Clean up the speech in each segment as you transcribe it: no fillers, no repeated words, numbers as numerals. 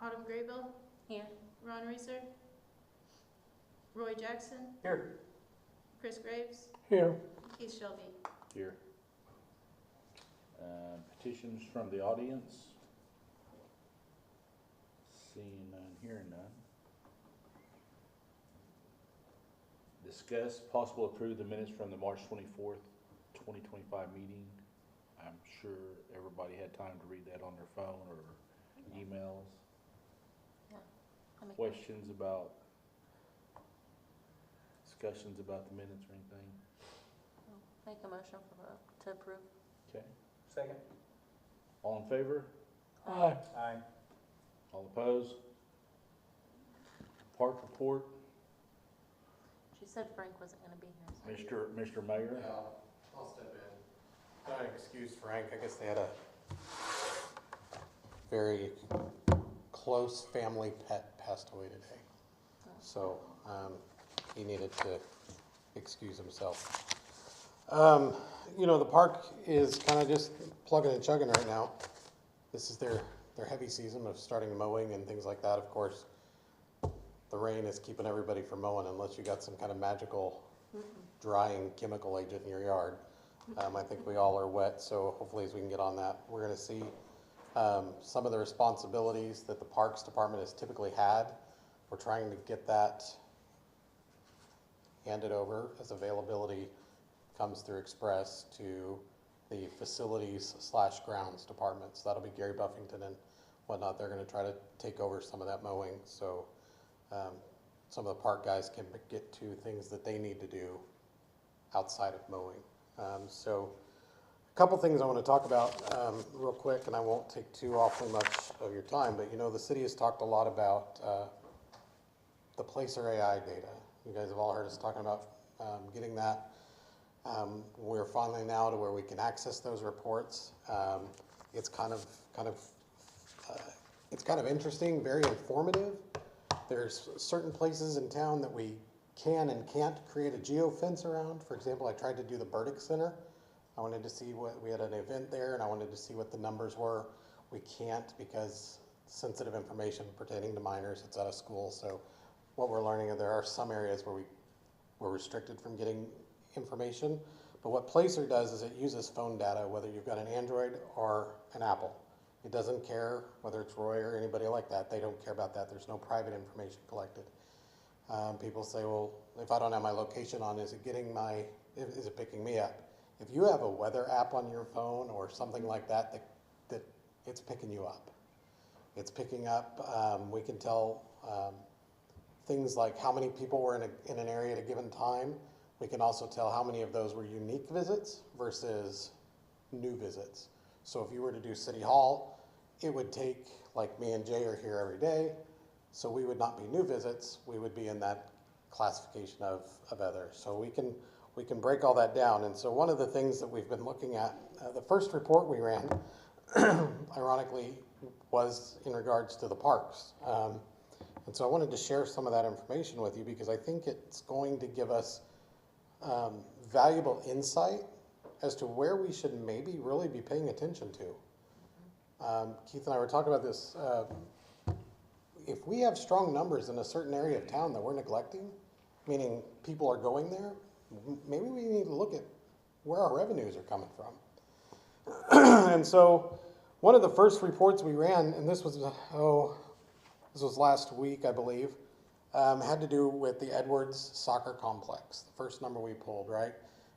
Autumn Graybill, Here. Ron Reeser, Roy Jackson, Here. Chris Graves, Here. Keith Shelby. Here. Petitions from the audience. Seeing none, hearing none. Discuss possible approve the minutes from the March 24th, 2025 meeting. I'm sure everybody had time to read that on their phone or emails. Questions about, discussions about the minutes or anything? Make a motion to approve. Okay. Second. All in favor? Aye. Aye. All opposed? Park report, She said Frank wasn't going to be here. Mr. Mayor. Yeah, I'll step in. Got an excuse, Frank. I guess they had a very close family pet passed away today. So he needed to excuse himself. You know, the park is kind of just plugging and chugging right now. This is their heavy season of starting mowing and things like that. Of course, the rain is keeping everybody from mowing unless you got some kind of magical drying chemical agent in your yard. I think we all are wet, so hopefully as we can get on that, we're going to see some of the responsibilities that the Parks Department has typically had. We're trying to get that handed over as availability comes through Express to the facilities/grounds departments. That'll be Gary Buffington and whatnot. They're going to try to take over some of that mowing, so some of the park guys can get to things that they need to do outside of mowing. So a couple things I want to talk about real quick, and I won't take too awfully much of your time, but you know, the city has talked a lot about the Placer AI data. You guys have all heard us talking about getting that. We're finally now to where we can access those reports. It's kind of interesting, very informative. There's certain places in town that we can and can't create a geofence around. For example, I tried to do the Burdick Center. I wanted to see we had an event there, and I wanted to see what the numbers were. We can't because sensitive information pertaining to minors, it's out of school. So what we're learning is there are some areas where we're restricted from getting information. But what Placer does is it uses phone data, whether you've got an Android or an Apple. It doesn't care whether it's Roy or anybody like that. They don't care about that. There's no private information collected. People say, well, if I don't have my location on, is it picking me up? If you have a weather app on your phone or something like that, that it's picking you up. It's picking up, we can tell things like how many people were in an area at a given time. We can also tell how many of those were unique visits versus new visits. So if you were to do City Hall, it would take, like me and Jay are here every day, so we would not be new visits, we would be in that classification of other. So we can break all that down. And so one of the things that we've been looking at, the first report we ran, ironically, was in regards to the parks. And so I wanted to share some of that information with you because I think it's going to give us valuable insight as to where we should maybe really be paying attention to. Keith and I were talking about this. If we have strong numbers in a certain area of town that we're neglecting, meaning people are going there, maybe we need to look at where our revenues are coming from. And so one of the first reports we ran, and this was last week, I believe, had to do with the Edwards Soccer Complex, the first number we pulled, right?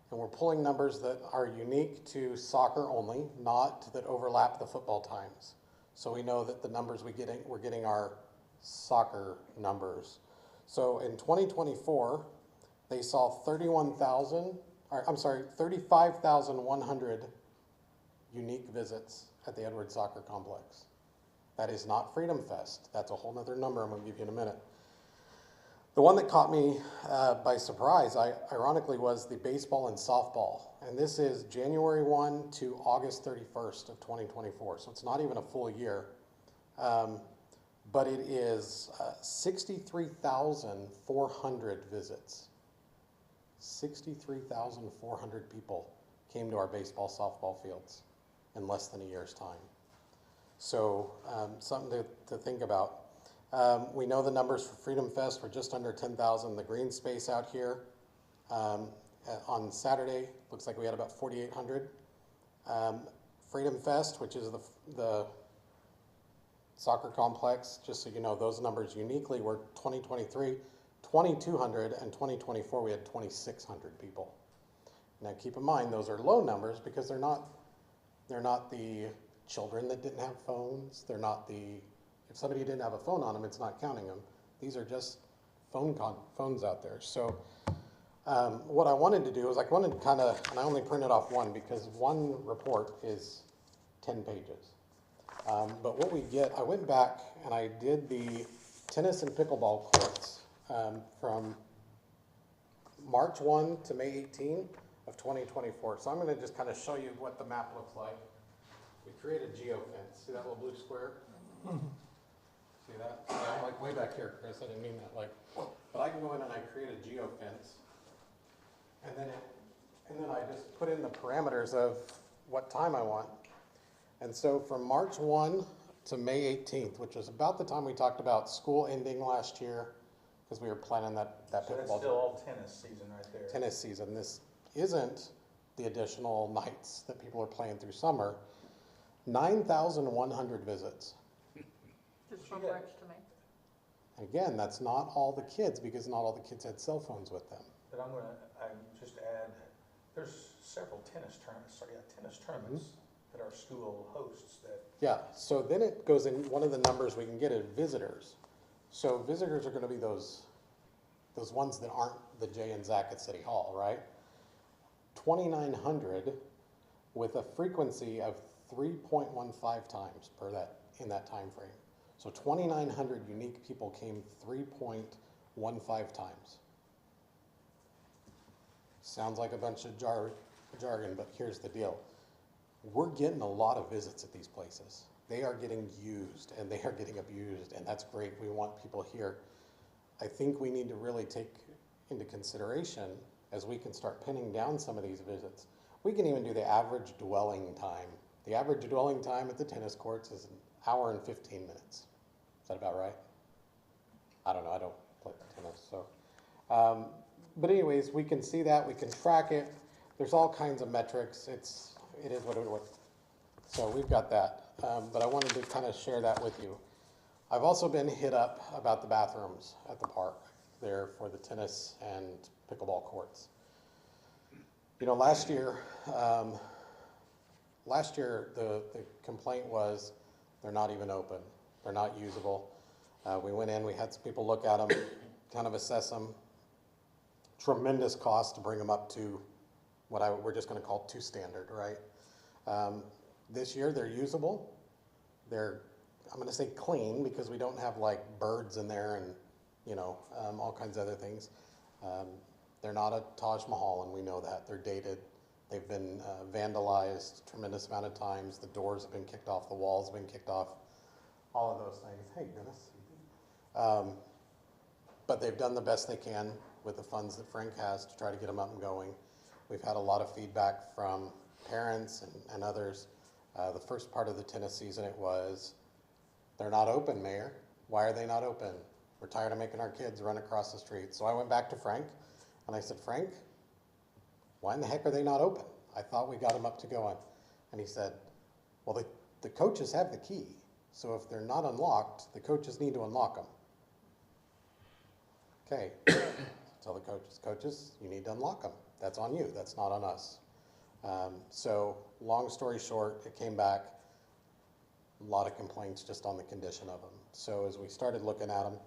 And we're pulling numbers that are unique to soccer only, not that overlap the football times. So we know that the numbers we're getting are soccer numbers. So in 2024, they saw 35,100 unique visits at the Edwards Soccer Complex. That is not Freedom Fest. That's a whole nother number I'm going to give you in a minute. The one that caught me by surprise, ironically, was the baseball and softball. And this is January 1 to August 31st of 2024. So it's not even a full year. But it is 63,400 visits. 63,400 people came to our baseball, softball fields in less than a year's time. So something to think about. We know the numbers for Freedom Fest were just under 10,000. The green space out here on Saturday, looks like we had about 4,800. Freedom Fest, which is the soccer complex, just so you know, those numbers uniquely were 2023, 2,200, and 2024 we had 2,600 people. Now keep in mind, those are low numbers because they're not the children that didn't have phones. They're not if somebody didn't have a phone on them, it's not counting them. These are just phones out there. So what I wanted to do is and I only printed off one because one report is 10 pages. But what we get, I went back and I did the tennis and pickleball courts from March 1 to May 18 of 2024. So I'm going to just kind of show you what the map looks like. We created geofence. See that little blue square? See that? I'm like way back here, Chris. I didn't mean that. But I can go in and I create a geofence, and then I just put in the parameters of what time I want. And so from March 1 to May 18th, which was about the time we talked about school ending last year, because we were planning that So pickleball. that's still all tennis season right there. Tennis season. This isn't the additional nights that people are playing through summer. 9,100 visits. Just She from got- March to May. Again, that's not all the kids because not all the kids had cell phones with them. But I just add, there's several tennis tournaments that our school hosts that, Yeah, so then it goes in, one of the numbers we can get is visitors. So visitors are gonna be those ones that aren't the Jay and Zach at City Hall, right? 2,900 with a frequency of 3.15 times in that time frame. So 2,900 unique people came 3.15 times. Sounds like a bunch of jargon, but here's the deal. We're getting a lot of visits at these places. They are getting used and they are getting abused, and that's great. We want people here. I think we need to really take into consideration as we can start pinning down some of these visits. We can even do the average dwelling time. The average dwelling time at the tennis courts is 1 hour and 15 minutes. Is that about right? I don't know, I don't play tennis, so. But anyways, we can see that, we can track it. There's all kinds of metrics. It is what it is. So we've got that. But I wanted to kind of share that with you. I've also been hit up about the bathrooms at the park there for the tennis and pickleball courts. You know, last year the complaint was they're not even open. They're not usable. We went in, we had some people look at them, kind of assess them. Tremendous cost to bring them up to what we're just going to call 2 standard, right? This year they're usable. They're, I'm going to say clean because we don't have like birds in there and, you know, all kinds of other things. They're not a Taj Mahal, and we know that. They're dated. They've been vandalized a tremendous amount of times. The doors have been kicked off. The walls have been kicked off. All of those things. Hey, Dennis. But they've done the best they can with the funds that Frank has to try to get them up and going. We've had a lot of feedback from parents and others. The first part of the tennis season, it was, they're not open, Mayor. Why are they not open? We're tired of making our kids run across the street. So I went back to Frank and I said, Frank, why in the heck are they not open? I thought we got them up to going. And he said, well, the coaches have the key. So if they're not unlocked, the coaches need to unlock them. Okay, tell the coaches, you need to unlock them. That's on you, that's not on us. So long story short, it came back, a lot of complaints just on the condition of them. So as we started looking at them,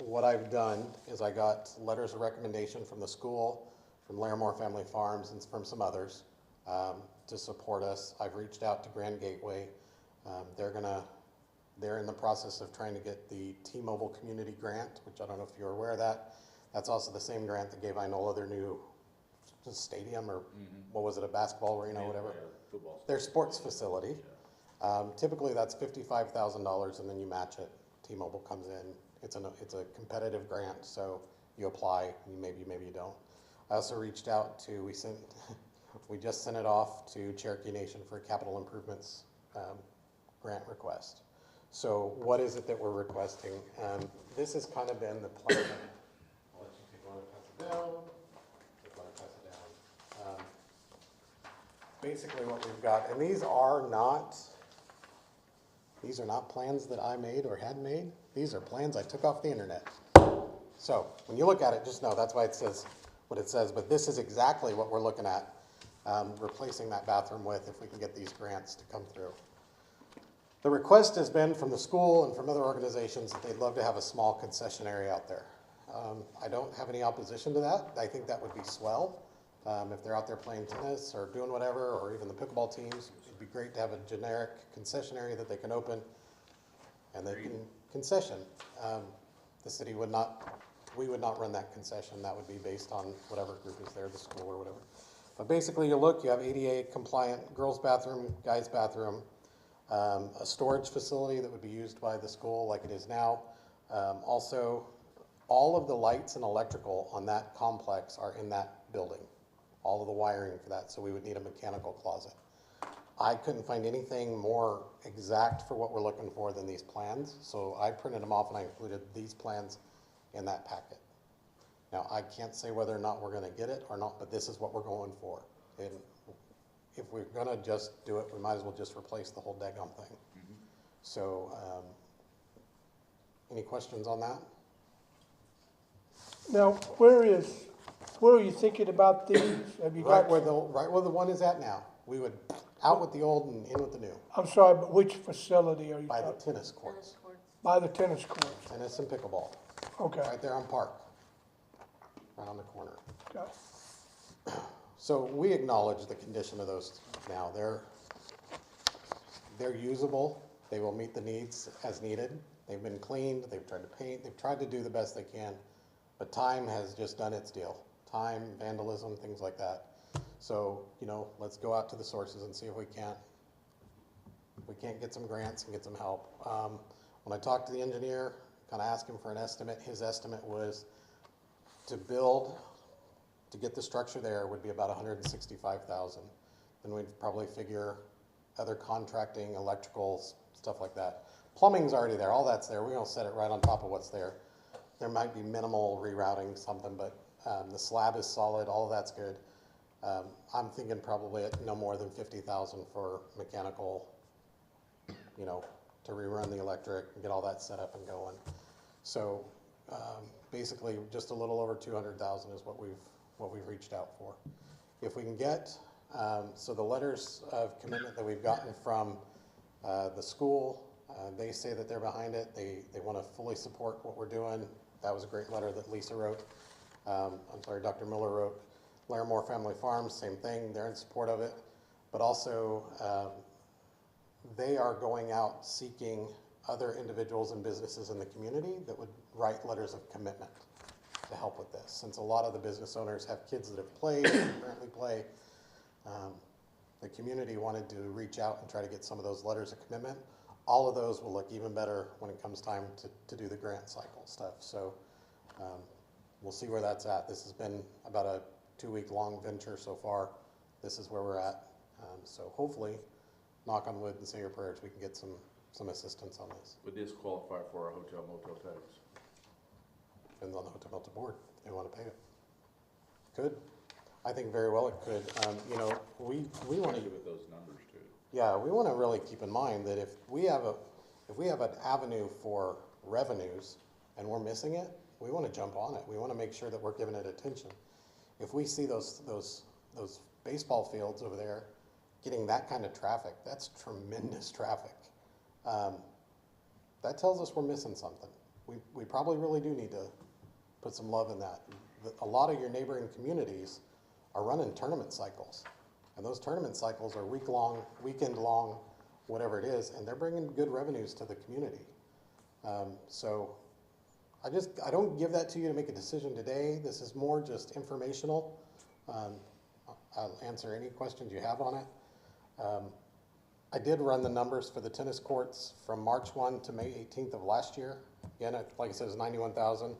what I've done is I got letters of recommendation from the school, from Larimore Family Farms, and from some others to support us. I've reached out to Grand Gateway. They're in the process of trying to get the T-Mobile Community Grant, which I don't know if you're aware of that. That's also the same grant that gave Inola their new stadium, or what was it, a basketball arena, whatever. Football. Their sports facility. Typically that's $55,000 and then you match it. T-Mobile comes in. It's a competitive grant, so you apply, maybe you don't. I also reached out to, we just sent it off to Cherokee Nation for capital improvements grant request. So what is it that we're requesting? This has kind of been the plan. I'll let you take one and pass it down. Take one and pass it down. Basically what we've got, and these are not plans that I made or had made. These are plans I took off the internet. So when you look at it, just know that's why it says what it says, but this is exactly what we're looking at, replacing that bathroom with if we can get these grants to come through. The request has been from the school and from other organizations that they'd love to have a small concession area out there. I don't have any opposition to that. I think that would be swell. If they're out there playing tennis or doing whatever, or even the pickleball teams, it'd be great to have a generic concession area that they can open and they can concession. The city would not, we would not run that concession. That would be based on whatever group is there, the school or whatever. But basically you look, you have ADA compliant girls' bathroom, guys' bathroom, a storage facility that would be used by the school like it is now. Also, all of the lights and electrical on that complex are in that building. All of the wiring for that, so we would need a mechanical closet. I couldn't find anything more exact for what we're looking for than these plans, so I printed them off and I included these plans in that packet. Now, I can't say whether or not we're gonna get it or not, but this is what we're going for. And if we're gonna just do it, we might as well just replace the whole daggone thing. So, any questions on that? Now, where are you thinking about these? Have you Right got, where the one is at now. We would out with the old and in with the new, I'm sorry, but which facility are you by the talking? tennis courts, Tennis courts. By the tennis courts, tennis and pickleball, okay. right there on Park, right on the corner. Okay. So we acknowledge the condition of those now. They're usable. They will meet the needs as needed. They've been cleaned, they've tried to paint, they've tried to do the best they can, but time has just done its deal. Time, vandalism, things like that. So, you know, let's go out to the sources and see if we can't get some grants and get some help. When I talked to the engineer, kind of asked him for an estimate, his estimate was to get the structure there would be about $165,000. Then we'd probably figure other contracting, electricals, stuff like that. Plumbing's already there, all that's there. We're gonna set it right on top of what's there. There might be minimal rerouting, something, but the slab is solid, all of that's good. I'm thinking probably at no more than $50,000 for mechanical, you know, to rerun the electric and get all that set up and going. So basically, just a little over $200,000 is what we've reached out for. If we can get, so the letters of commitment that we've gotten from the school, they say that they're behind it. They want to fully support what we're doing. That was a great letter that Lisa wrote. Dr. Miller wrote. Larimore Family Farms, same thing. They're in support of it. But also, they are going out seeking other individuals and businesses in the community that would write letters of commitment to help with this. Since a lot of the business owners have kids that have played, currently play, the community wanted to reach out and try to get some of those letters of commitment. All of those will look even better when it comes time to do the grant cycle stuff. So we'll see where that's at. This has been about a 2-week-long venture so far. This is where we're at. So hopefully, knock on wood and say your prayers, we can get some assistance on this. Would this qualify for a hotel motel tax? Depends on the hotel motel board, if they want to pay it. Could. I think very well it could. You know, we want to. With those numbers too. Yeah, we want to really keep in mind that if we have an avenue for revenues and we're missing it, we want to jump on it. We want to make sure that we're giving it attention. If we see those baseball fields over there getting that kind of traffic, that's tremendous traffic. That tells us we're missing something. We probably really do need to put some love in that. A lot of your neighboring communities are running tournament cycles. And those tournament cycles are week-long, weekend-long, whatever it is, and they're bringing good revenues to the community. So I don't give that to you to make a decision today. This is more just informational. I'll answer any questions you have on it. I did run the numbers for the tennis courts from March 1 to May 18th of last year. Again, like I said, it's 91,000.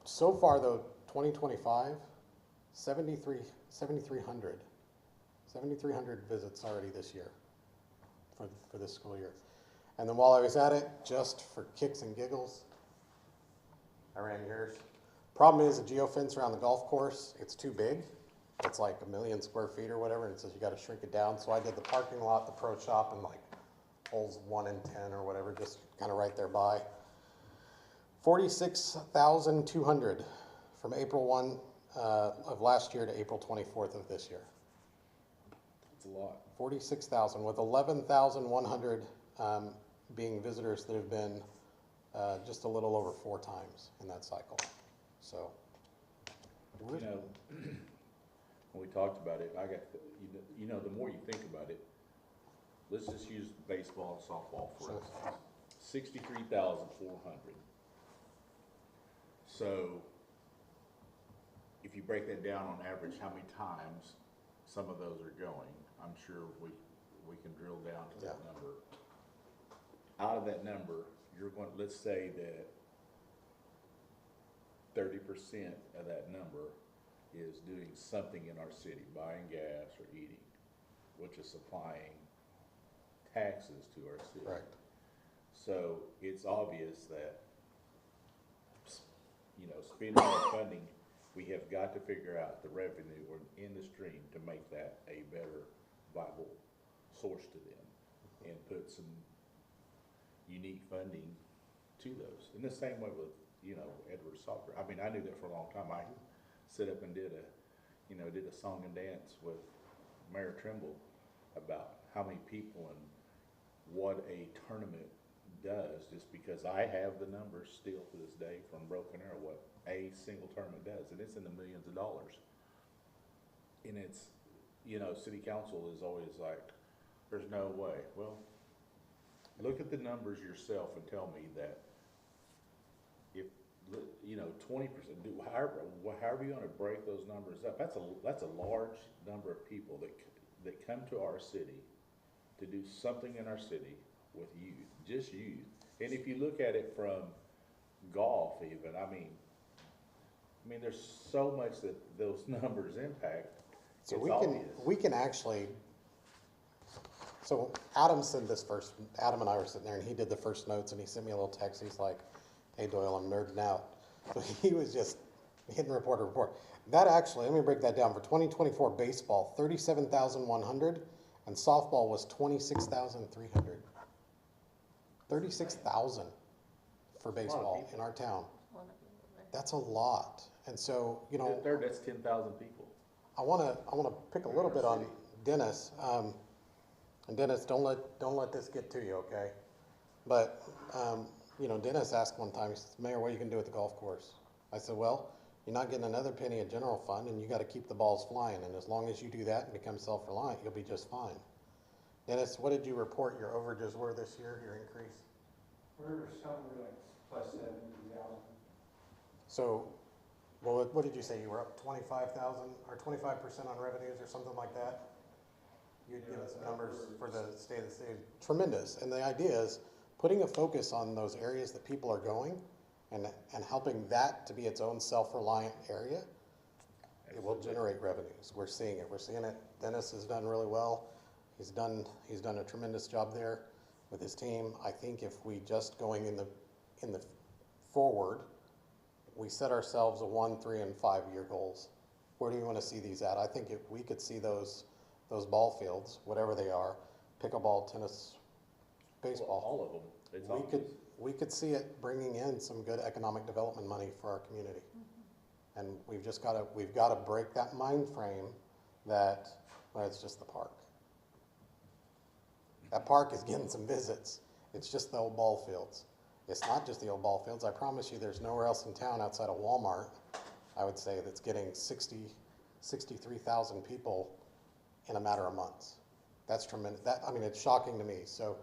So far though, 2025, 7,300 visits already this year for this school year. And then while I was at it, just for kicks and giggles, I ran yours. Problem is, a geofence around the golf course, it's too big. It's like 1,000,000 square feet or whatever, and it says you gotta shrink it down. So I did the parking lot, the pro shop, and like holes 1 and 10 or whatever, just kind of right there by. 46,200 from April 1 of last year to April 24th of this year. It's a lot. 46,000 with 11,100 being visitors that have been just a little over 4 times in that cycle. So, You know, when we talked about it, I got, you know, the more you think about it, let's just use baseball and softball for Sure. instance. 63,400. So, if you break that down on average, how many times some of those are going, I'm sure we can drill down to that Yeah. number. Out of that number, you're going, let's say that 30% of that number is doing something in our city, buying gas or eating, which is supplying taxes to our city. correct. So it's obvious that, you know, spending our funding, we have got to figure out the revenue or in the stream to make that a better viable source to them and put some unique funding to those. In the same way with, you know, Edwards Soccer. I mean, I knew that for a long time. I set up and did a song and dance with Mayor Trimble about how many people and what a tournament does, just because I have the numbers still to this day from Broken Arrow, what a single tournament does, and it's in the millions of dollars. And it's, you know, city council is always like, there's no way. Well, look at the numbers yourself and tell me that if, you know, 20%, however you want to break those numbers up, that's a large number of people that come to our city to do something in our city with youth, just youth. And if you look at it from golf even, I mean, there's so much that those numbers impact. So It's we obvious. can actually, so Adam and I were sitting there and he did the first notes and he sent me a little text. He's like, hey Doyle, I'm nerding out. So he was just hitting report. That actually, let me break that down. For 2024 baseball, 37,100 and softball was 26,300. 36,000 for baseball in our town. That's a lot. And so, you know, That's 10,000 people. I wanna pick a little bit on Dennis. And Dennis, don't let this get to you, okay? But, you know, Dennis asked one time, he says, Mayor, what are you gonna do with the golf course? I said, well, you're not getting another penny of general fund and you gotta keep the balls flying. And as long as you do that and become self-reliant, you'll be just fine. Dennis, what did you report your overages were this year, your increase? We're something like plus 70,000. So, well, what did you say? You were up 25,000 or 25% on revenues or something like that? You'd give us numbers for the state of the state. Tremendous. And the idea is putting a focus on those areas that people are going and helping that to be its own self-reliant area. It will generate revenues. We're seeing it. Dennis has done really well. He's done a tremendous job there with his team. I think if we just going in the forward, we set ourselves a 1, 3, and 5 year goals. Where do you want to see these at? I think if we could see those ball fields, whatever they are, pickleball, tennis, baseball. All of them. It's obvious. We could see it bringing in some good economic development money for our community. And we've got to break that mind frame that, well, it's just the park. That park is getting some visits. It's just the old ball fields. It's not just the old ball fields. I promise you there's nowhere else in town outside of Walmart, I would say, that's getting 63,000 people in a matter of months. That's tremendous. It's shocking to me. So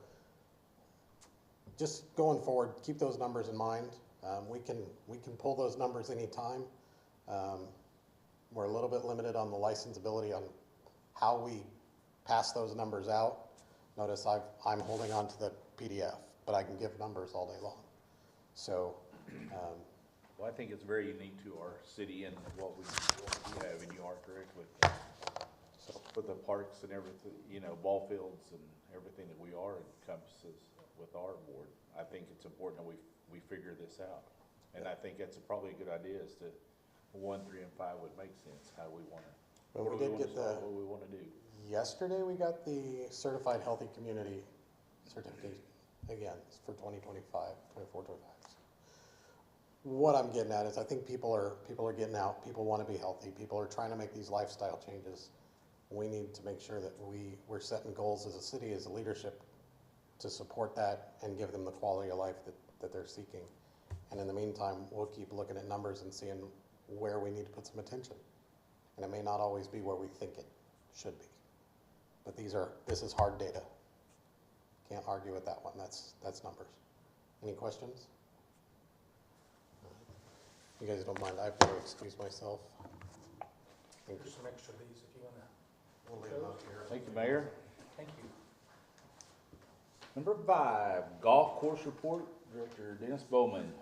just going forward, keep those numbers in mind. We can pull those numbers anytime. We're a little bit limited on the licensability on how we pass those numbers out. Notice I'm holding on to the PDF, but I can give numbers all day long. So, Well, I think it's very unique to our city and what we have, and you are correct with the parks and everything, you know, ball fields and everything that we are encompasses with our board. I think it's important that we figure this out. And I think that's probably a good idea, is to 1, 3, and 5 would make sense, how we wanna, But what we do we did wanna get start, the, what we wanna do. yesterday we got the Certified Healthy Community certificate again for 2025, 24, 25. What I'm getting at is I think people are getting out, people want to be healthy, people are trying to make these lifestyle changes. We need to make sure that we're setting goals as a city, as a leadership, to support that and give them the quality of life that they're seeking. And in the meantime, we'll keep looking at numbers and seeing where we need to put some attention. And it may not always be where we think it should be. But this is hard data. Can't argue with that one, that's numbers. Any questions? You guys don't mind, I have to excuse myself. Thank you. There's some extra of these if you wanna. We'll leave them out here. Thank you, Mayor. Thank you. Number 5, golf course report, Director Dennis Bowman.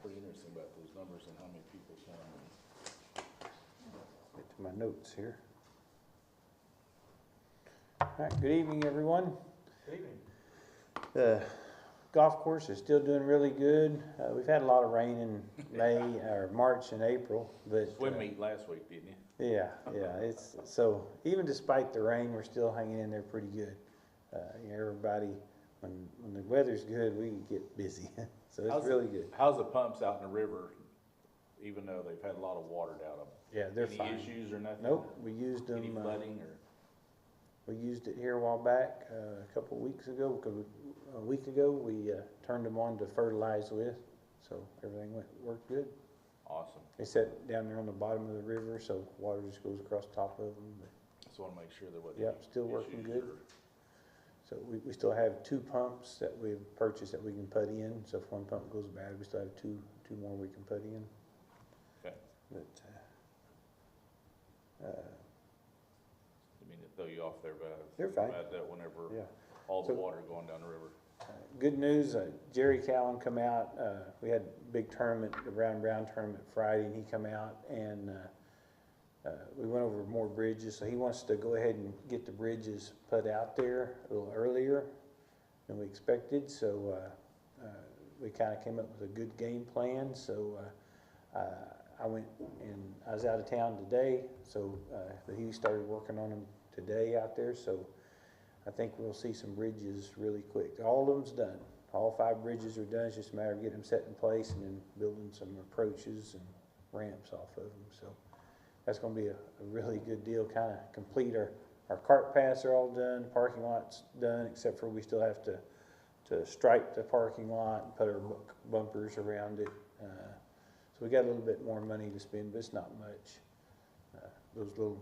Pretty interesting about those numbers and how many people come. Get to my notes here. All right, good evening, everyone. Good evening. The golf course is still doing really good. We've had a lot of rain in May, or March and April, but. Swim meet last week, didn't you? Yeah, it's, so even despite the rain, we're still hanging in there pretty good. Everybody, when the weather's good, we get busy, so it's really good. How's the pumps out in the river, even though they've had a lot of water down them? Yeah, they're Any fine. issues or nothing? Nope, we used them. Any flooding or? We used it here a while back, a couple of weeks ago, a week ago, we turned them on to fertilize with, so everything worked good. Awesome. They set down there on the bottom of the river, so water just goes across the top of them. But, Just wanna make sure there wasn't. yep, any still working issues good. So we still have 2 pumps that we've purchased that we can put in, so if one pump goes bad, we still have two more we can put in. Okay. But, I mean, to throw you off there, but. They're fine. About that whenever yeah. all the So- water going down the river. Good news, Jerry Cowan come out, we had a big tournament, the Round Brown tournament Friday, and he come out and we went over more bridges, so he wants to go ahead and get the bridges put out there a little earlier than we expected, so we kinda came up with a good game plan, so I went and I was out of town today, so he started working on them today out there, so I think we'll see some bridges really quick. All of them's done. All 5 bridges are done. It's just a matter of getting them set in place and then building some approaches and ramps off of them. So that's going to be a really good deal. Kind of complete our cart paths are all done. Parking lot's done, except for we still have to stripe the parking lot and put our bumpers around it. So we got a little bit more money to spend, but it's not much. Those little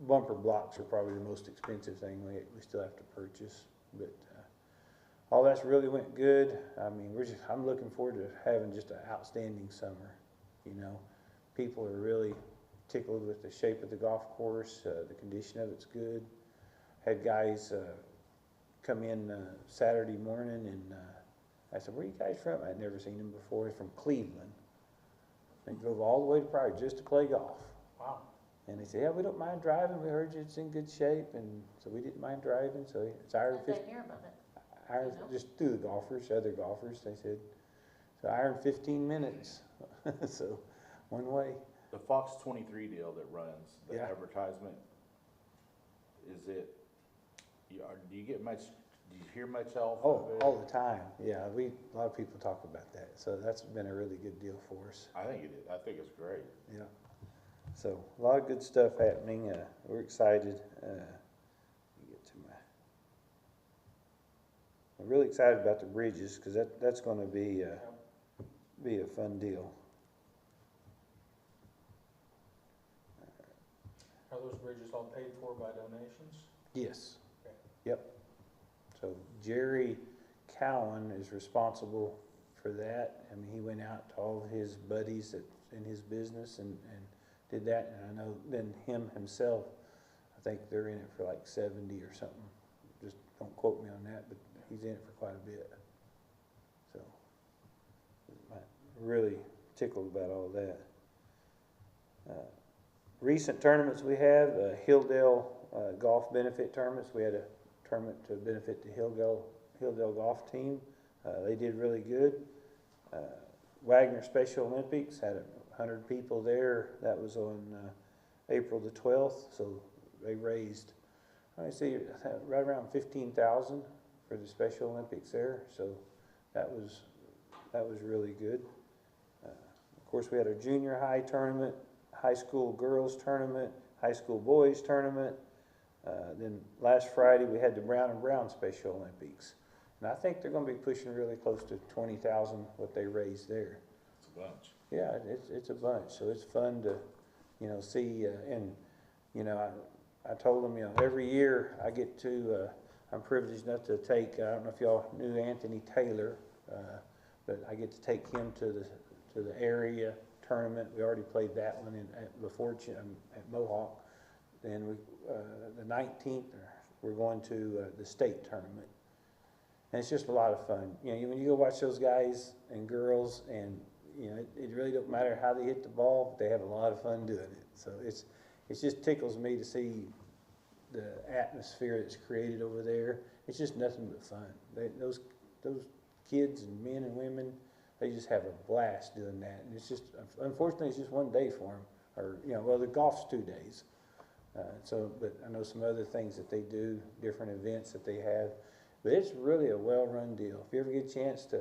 bumper blocks are probably the most expensive thing we still have to purchase, but all that's really went good. I mean, I'm looking forward to having just an outstanding summer. You know, people are really tickled with the shape of the golf course. The condition of it's good. Had guys come in Saturday morning, and I said, "Where are you guys from?" I'd never seen them before. They're from Cleveland. They drove all the way to Pryor just to play golf. Wow. And they said, "Yeah, we don't mind driving. We heard it's in good shape," and so we didn't mind driving. So it's How'd they hear about it? You know? just through the golfers, other golfers. They said, so I earned 15 minutes, so one way. The Fox 23 deal that runs, the Yeah. advertisement, is it, do you get much, do you hear much off Oh, of it? all the time. Yeah, a lot of people talk about that. So that's been a really good deal for us. I think it is, I think it's great. Yeah. So a lot of good stuff happening. We're excited. I'm really excited about the bridges because that's going to be a fun deal. Are those bridges all paid for by donations? Yes. Okay. Yep. So Jerry Cowan is responsible for that. I mean, he went out to all of his buddies in his business and did that. And I know then him himself, I think they're in it for like 70 or something. Just don't quote me on that, but he's in it for quite a bit. So I'm really tickled about all that. Recent tournaments we have, Hilldale golf benefit tournaments. We had a tournament to benefit the Hilldale golf team. They did really good. Wagner Special Olympics had 100 people there. That was on April the 12th, so they raised, I see, right around 15,000 for the Special Olympics there. So that was really good. Of course, we had our junior high tournament, high school girls tournament, high school boys tournament. Then last Friday we had the Brown and Brown Special Olympics. And I think they're going to be pushing really close to 20,000 what they raised there. It's a bunch. Yeah, it's a bunch. So it's fun to, see, and, I told them, every year I get to, I'm privileged enough to take, I don't know if y'all knew Anthony Taylor, but I get to take him to the area tournament. We already played that one before at Mohawk. Then the 19th, we're going to the state tournament. And it's just a lot of fun. When you go watch those guys and girls, and it really don't matter how they hit the ball, but they have a lot of fun doing it. So it just tickles me to see the atmosphere that's created over there. It's just nothing but fun. Those kids and men and women, they just have a blast doing that. And it's just, unfortunately, it's just one day for them. Or, the golf's 2 days. But I know some other things that they do, different events that they have. But it's really a well-run deal. If you ever get a chance to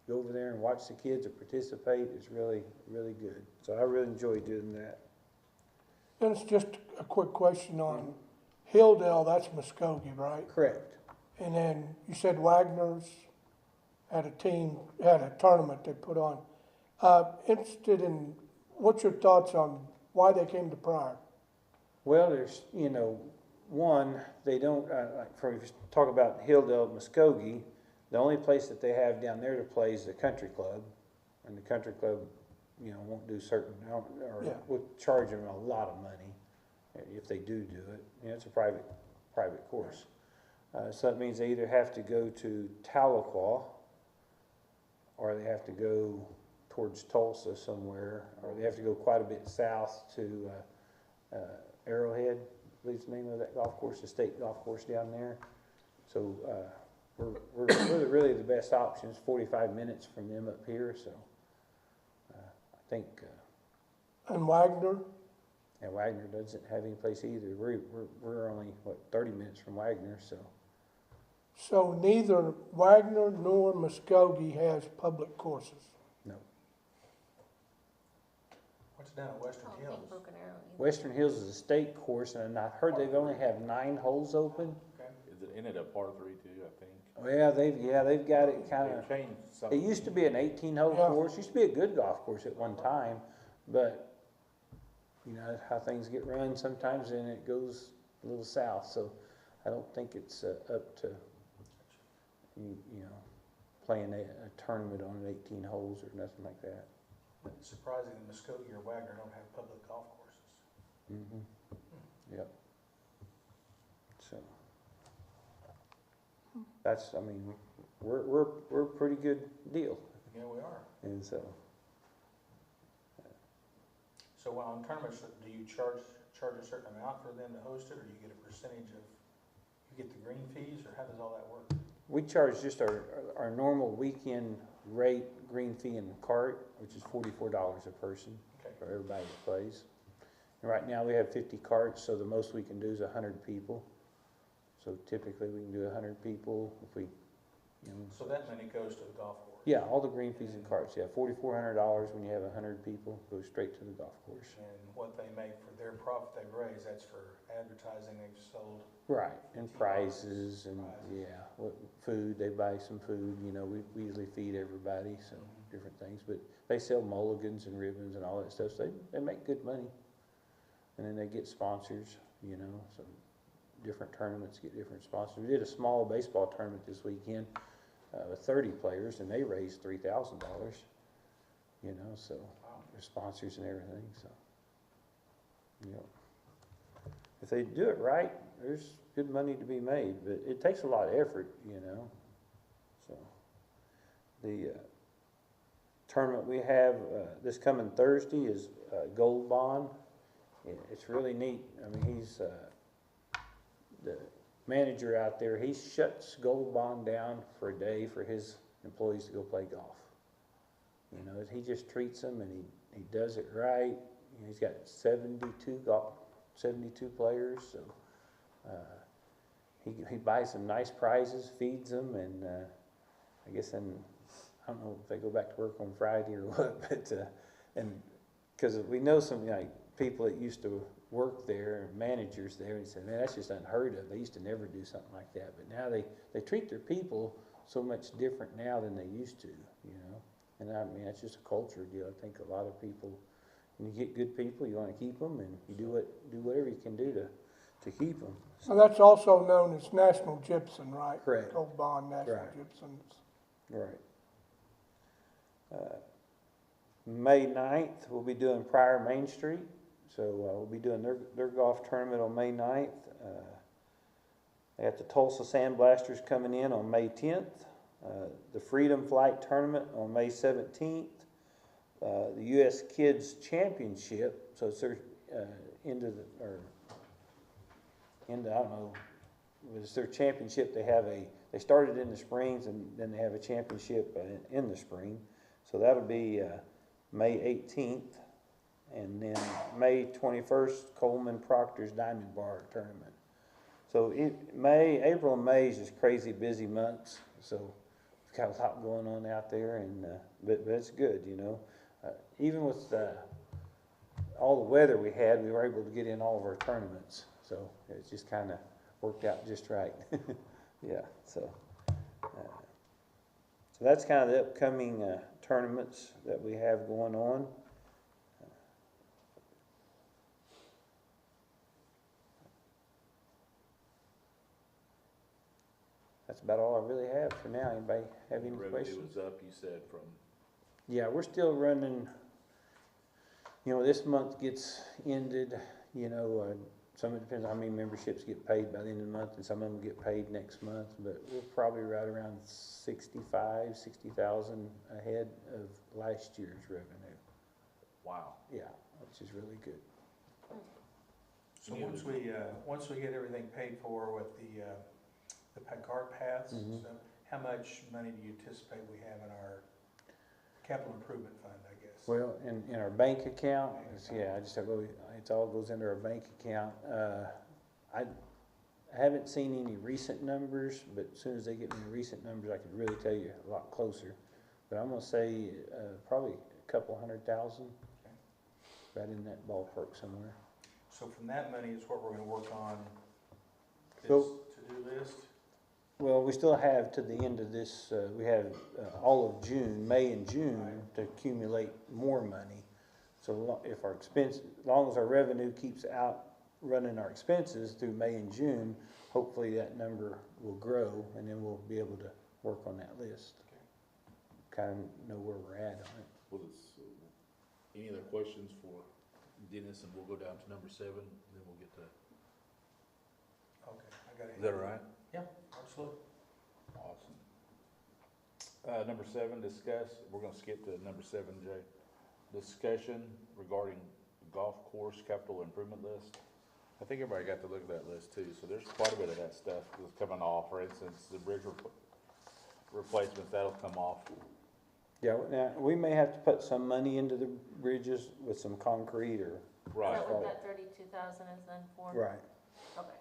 go over there and watch the kids or participate, it's really, really good. So I really enjoy doing that. And it's just a quick question on Hilldale, that's Muskogee, right? Correct. And then you said Wagner's had a tournament they put on. Interested in, what's your thoughts on why they came to Pryor? Well, there's, one, they don't, if you talk about Hilldale, Muskogee, the only place that they have down there to play is the country club. And the country club, won't do certain, or Yeah. will charge them a lot of money if they do it. It's a private course. So that means they either have to go to Tahlequah, or they have to go towards Tulsa somewhere, or they have to go quite a bit south to Arrowhead, I believe the name of that golf course, the state golf course down there. So we're really the best option. It's 45 minutes from them up here, so I think. And Wagner? And Wagner doesn't have any place either. We're only 30 minutes from Wagner, so. So neither Wagner nor Muskogee has public courses? No. What's down at Western I don't Hills? think Broken Arrow either. Western Hills is a state course, and I heard they've only have 9 holes open. Isn't it a par 3 too, I think? Well, they've got it kind of. They've changed It something. used to be an 18-hole Yeah. course. It used to be a good golf course at one time, but how things get run sometimes, and it goes a little south. So I don't think it's up to playing a tournament on 18 holes or nothing like that. It's surprising that Muskogee or Wagner don't have public golf courses. Yep. So that's, we're a pretty good deal, Yeah, we are. and so. So while on tournaments, do you charge a certain amount for them to host it, or you get a percentage of, you get the green fees, or how does all that work? We charge just our normal weekend rate green fee and cart, which is $44 a person Okay. for everybody that plays. And right now we have 50 carts, so the most we can do is 100 people. So typically we can do 100 people if we, So that money goes to the golf course? yeah, all the green fees and carts, yeah, $4,400 when you have 100 people, goes straight to the golf course. And what they make for their profit they raise, that's for advertising they've sold? Right, and prizes and, yeah, food, they buy some food, we usually feed everybody, so different things. But they sell mulligans and ribbons and all that stuff, so they make good money. And then they get sponsors, so different tournaments get different sponsors. We did a small baseball tournament this weekend with 30 players, and they raised $3,000, so for sponsors and everything, so. If they do it right, there's good money to be made, but it takes a lot of effort, so. The tournament we have this coming Thursday is Gold Bond. It's really neat. He's manager out there, he shuts Gold Bond down for a day for his employees to go play golf. You know, he just treats them and he does it right. You know, he's got 72 players, so he buys some nice prizes, feeds them, and I guess then, I don't know if they go back to work on Friday or what, but and because we know some like people that used to work there, managers there, and said, man, that's just unheard of. They used to never do something like that, but now they treat their people so much different now than they used to, you know. And I mean, that's just a culture deal. I think a lot of people, when you get good people, you want to keep them, and you do whatever you can do to keep them. So that's also known as National Gypsum, right? Correct. Gold Bond National Right. Gypsum. Right. May 9th, we'll be doing Pryor Main Street. So we'll be doing their golf tournament on May 9th. They got the Tulsa Sandblasters coming in on May 10th. The Freedom Flight Tournament on May 17th. The U.S. Kids Championship, so it's their I don't know, it's their championship. They started in the springs and then they have a championship in the spring. So that'll be May 18th. And then May 21st, Coleman Proctor's Diamond Bar Tournament. So April and May is just crazy busy months. So we've got a lot going on out there, and but it's good, you know. Even with all the weather we had, we were able to get in all of our tournaments. So it just kind of worked out just right. Yeah. So that's kind of the upcoming tournaments that we have going on. That's about all I really have for now. Anybody have any Revenue questions? was up, you said, from, Yeah, we're still running, you know, this month gets ended, you know, some of it depends on how many memberships get paid by the end of the month, and some of them get paid next month, but we're probably right around 60,000 ahead of last year's revenue. wow. Yeah, which is really good. So once we get everything paid for with the cart paths, Mhm. so how much money do you anticipate we have in our capital improvement fund, I guess? Well, in our bank account, I just have, it all goes into our bank account. I haven't seen any recent numbers, but as soon as they get me the recent numbers, I could really tell you a lot closer. But I'm gonna say, probably a couple $100,000, right in that ballpark somewhere. So from that money is what we're gonna work on this So- to-do list? Well, we still have to the end of this, we have all of June, May and June to accumulate more money. So if our expense, as long as our revenue keeps outrunning our expenses through May and June, hopefully that number will grow, and then we'll be able to work on that list. Kind of know where we're at on it. Well, any other questions for Dennis, and we'll go down to number 7, then we'll get to, Okay, I got it. is that all right? Yeah, absolutely. Awesome. Number 7, we're gonna skip to number 7, Jay. Discussion regarding golf course capital improvement list. I think everybody got to look at that list too, so there's quite a bit of that stuff that's coming off. For instance, the bridge replacements, that'll come off. Yeah, now, we may have to put some money into the bridges with some concrete or. Is Right. that what that 32,000 is then for? Right, Okay,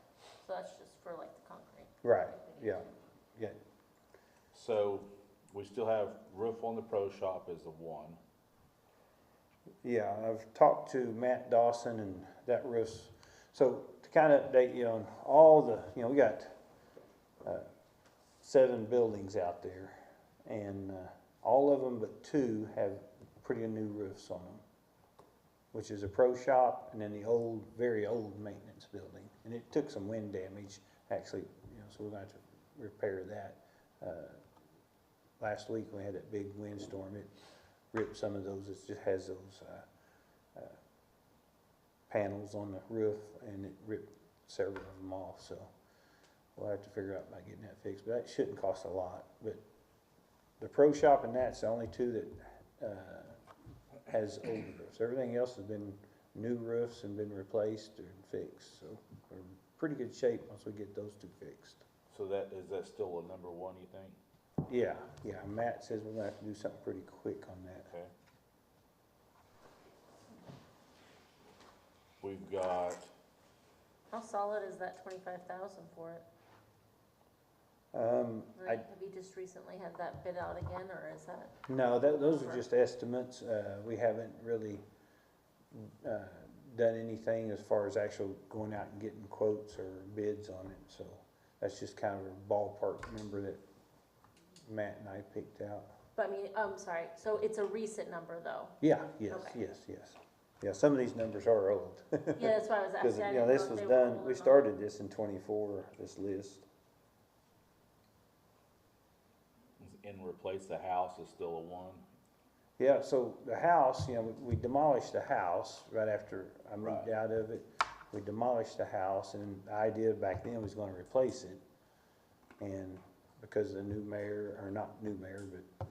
so that's just for like the concrete. right, yeah, yeah. So we still have roof on the pro shop as the one. Yeah, I've talked to Matt Dawson, and that roof's, so to kind of update you on all the, you know, we got 7 buildings out there, and all of them but 2 have pretty new roofs on them, which is a pro shop and then the old, very old maintenance building. And it took some wind damage, actually, you know, so we're going to have to repair that. Last week we had that big windstorm, it ripped some of those, it just has those panels on the roof, and it ripped several of them off, so we'll have to figure out by getting that fixed, but that shouldn't cost a lot. But the pro shop and that's the only 2 that has old roofs. Everything else has been new roofs and been replaced or fixed, so, or pretty good shape once we get those two fixed. So is that still a number one, you think? Yeah, Matt says we're gonna have to do something pretty quick on that. Okay. We've got, How solid is that 25,000 for it? I, Have you just recently had that bid out again, or is that? no, those are just estimates. We haven't really, done anything as far as actual going out and getting quotes or bids on it, so that's just kind of a ballpark number that Matt and I picked out. But I mean, I'm sorry, so it's a recent number though? Yeah, yes, Okay. yes. Yeah, some of these numbers are old. Yeah, that's why I was Because, asking. I you know, didn't this if was they were done, old we or not. started this in '24, this list. and replace the house is still a one? Yeah, so the house, you know, we demolished the house right after I moved Right. out of it. We demolished the house, and the idea back then was gonna replace it. And because the new mayor, or not new mayor, but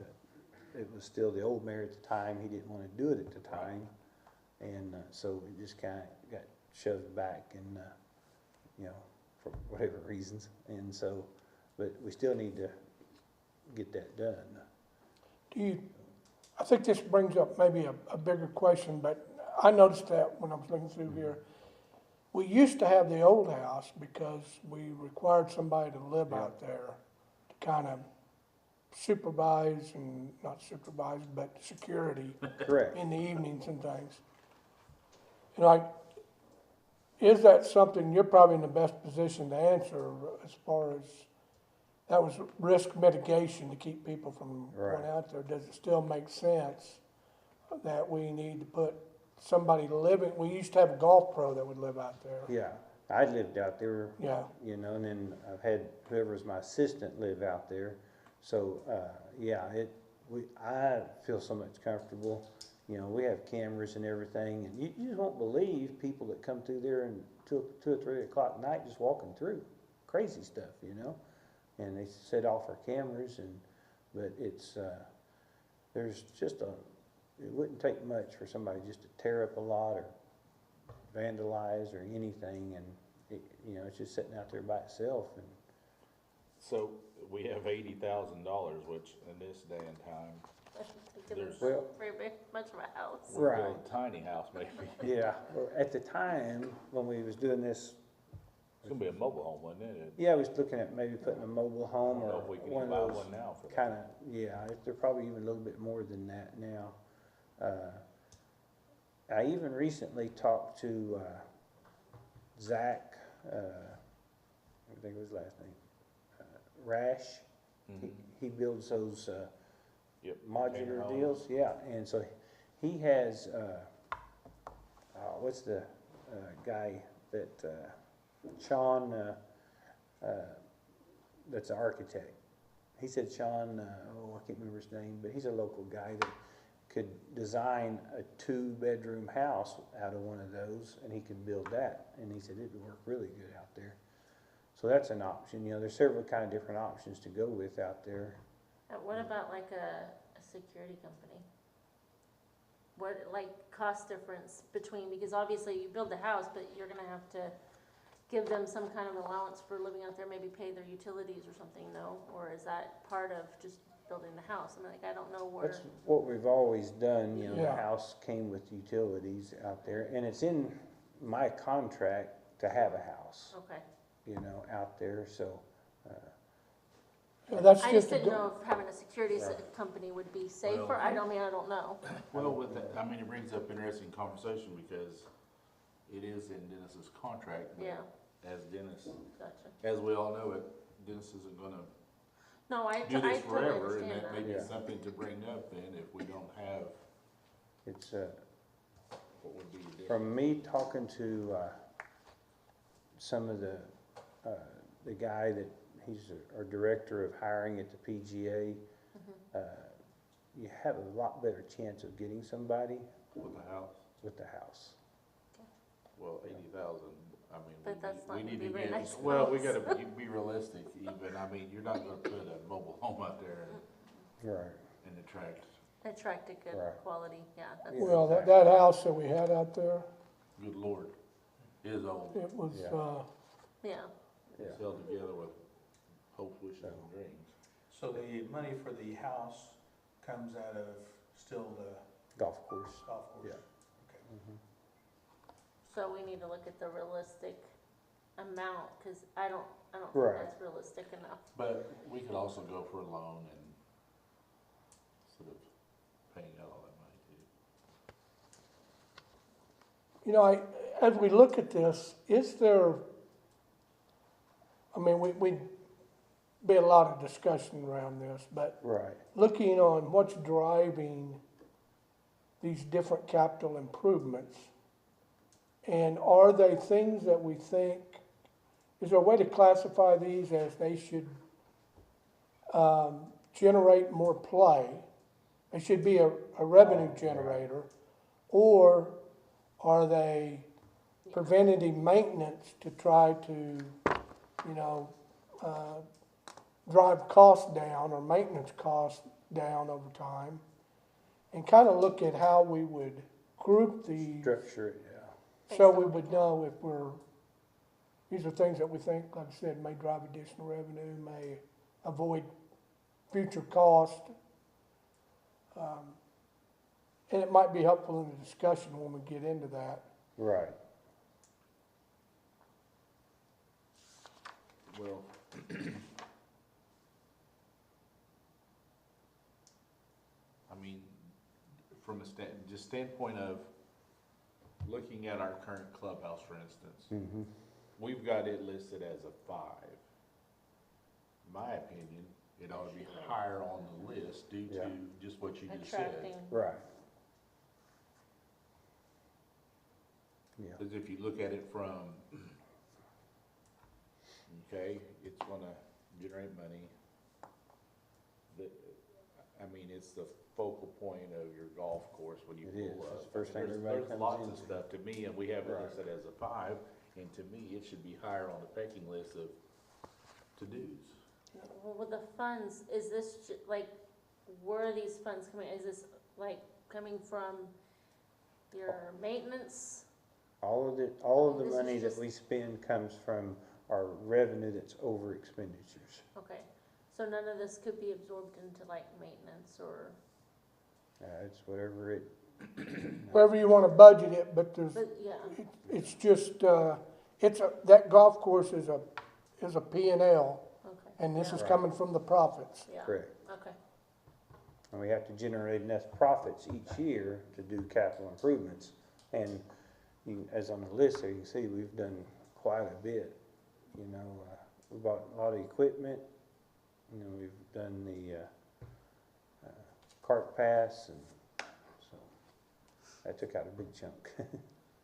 it was still the old mayor at the time, he didn't wanna do it at the time. And, so it just kinda got shoved back and, you know, for whatever reasons. And so, but we still need to get that done. I think this brings up maybe a bigger question, but I noticed that when I was looking through here. We used to have the old house because we required somebody to live out there to kind of supervise and, not supervise, but security Correct. in the evenings and things. And like, is that something you're probably in the best position to answer as far as, that was risk mitigation to keep people from Right. going out there? Does it still make sense that we need to put somebody living, we used to have a golf pro that would live out there. Yeah, I lived out there, Yeah, you know, and then I've had whoever's my assistant live out there. So, yeah, I feel so much comfortable. You know, we have cameras and everything, and you just won't believe people that come through there and two or 3 o'clock at night just walking through. Crazy stuff, you know? And they set off our cameras but it's, there's just it wouldn't take much for somebody just to tear up a lot or vandalize or anything, and you know, it's just sitting out there by itself. And So we have $80,000, which in this day and time, I don't think it was Well- very big, much of a house. we're Right. building a tiny house maybe. yeah, well, at the time when we was doing this, It's gonna be a mobile home, wasn't it? yeah, I was looking at maybe putting a mobile I home don't know or if we can one even of buy those one now for that. kind of, yeah, they're probably even a little bit more than that now. I even recently talked to Zach, I think it was his last name, Rash. Mhm. He builds those Yep. modular Container deals, homes. yeah, and so he has, what's the guy that, Sean, that's an architect. He said Sean, I can't remember his name, but he's a local guy that could design a 2-bedroom house out of one of those, and he could build that, and he said it'd work really good out there. So that's an option, you know, there's several kind of different options to go with out there. What about like a security company? What, like, cost difference between, because obviously you build the house, but you're gonna have to give them some kind of allowance for living out there, maybe pay their utilities or something, no? Or is that part of just building the house? I mean, like, I don't know where. That's what we've always done, you know, the Yeah. house came with utilities out there, and it's in my contract to have a house, Okay. you know, out there, so, yeah, that's I just just a didn't go- know if having a security Right. company would be safer. Well- I don't know. Well, with that, I mean, it brings up interesting conversation because it is in Dennis's contract. but Yeah, As Dennis, gotcha. as we all know it, Dennis isn't gonna No, I do totally this forever, and understand that may that. be Yeah. something to bring up then if we don't have, it's, What would be the difference? from me talking to, some of the guy that, he's our director of hiring at the PGA, you have a lot better chance of getting somebody with the house. with the house. Well, 80,000, I mean, But that's not we gonna need be to very get, nice well, we house. gotta be realistic even, I mean, you're not gonna put a mobile home out there Right. and attract Attract a good Right. quality, yeah. That's, well, that house that we had out there, good lord, is old. it was, Yeah. Yeah, Yeah. It's held together with hopes, wishes, and dreams. So the money for the house comes out of still the Golf course. golf course? Yeah. Okay. Mhm. so we need to look at the realistic amount, cause I don't think Right. that's realistic enough. But we could also go for a loan and sort of paying out all that money too. You know, as we look at this, is there, I mean, we be a lot of discussion around this, but Right. looking on what's driving these different capital improvements, and are they things that we think, is there a way to classify these as they should generate more play? They should be a revenue generator, or are they preventative maintenance to try to, you know, drive costs down or maintenance costs down over time? And kind of look at how we would group these, Structure it, yeah. so we would know if these are things that we think, like I said, may drive additional revenue, may avoid future cost. And it might be helpful in the discussion when we get into that. Right. Well, I mean, from a standpoint of looking at our current clubhouse, for instance, Mm-hmm. we've got it listed as a 5. In my opinion, it ought to be higher on the list due to Yeah. just what you just said. Attracting, Right. Yeah. Because if you look at it from, okay, it's gonna generate money. I mean, it's the focal point of your golf course when you It is. pull up. It's the first thing There's- everybody There's comes lots of into. stuff to me, and we have it Right. listed as a 5, and to me, it should be higher on the pecking list of to-dos. well, with the funds, is this like, where are these funds coming, is this like coming from your maintenance? All of the This is money that just- we spend comes from our revenue that's over expenditures. Okay, so none of this could be absorbed into like maintenance or, It's whatever it, Wherever you want to budget it, but there's, but yeah, it's just, that golf course is a P and L, okay. and this is Right. coming from the profits. Yeah, correct. okay, And we have to generate enough profits each year to do capital improvements. And as on the list there, you can see we've done quite a bit. You know, we bought a lot of equipment. You know, we've done the cart pass, and so that took out a big chunk.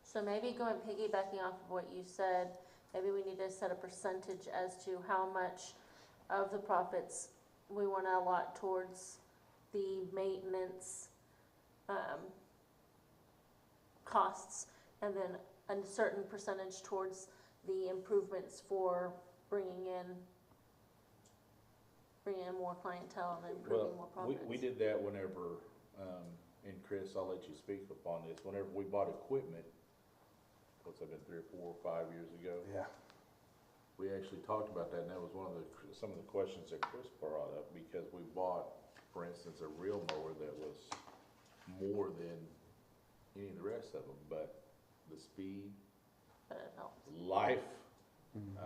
so maybe going piggybacking off of what you said, maybe we need to set a percentage as to how much of the profits we want to allot towards the maintenance, costs, and then a certain percentage towards the improvements for bringing in more clientele and improving more Well, profits. we did that whenever, and Chris, I'll let you speak upon this, whenever we bought equipment, what's that been, 3 or 4 or 5 years ago? Yeah. We actually talked about that, and that was some of the questions that Chris brought up, because we bought, for instance, a reel mower that was more than any of the rest of them, but the speed, But it helps. life, Mhm.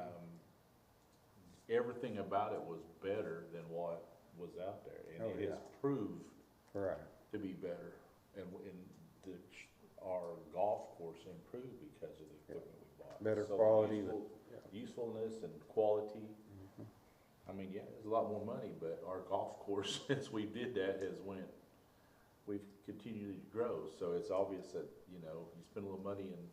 everything about it was better than what was out there, and Oh, it has yeah. proved Right. to be better, and our golf course improved because of the equipment we bought. Better So quality, usefulness and quality. Mm-hmm. I mean, yeah, it's a lot more money, but our golf course, since we did that, we've continued to grow, so it's obvious that, you know, you spend a little money and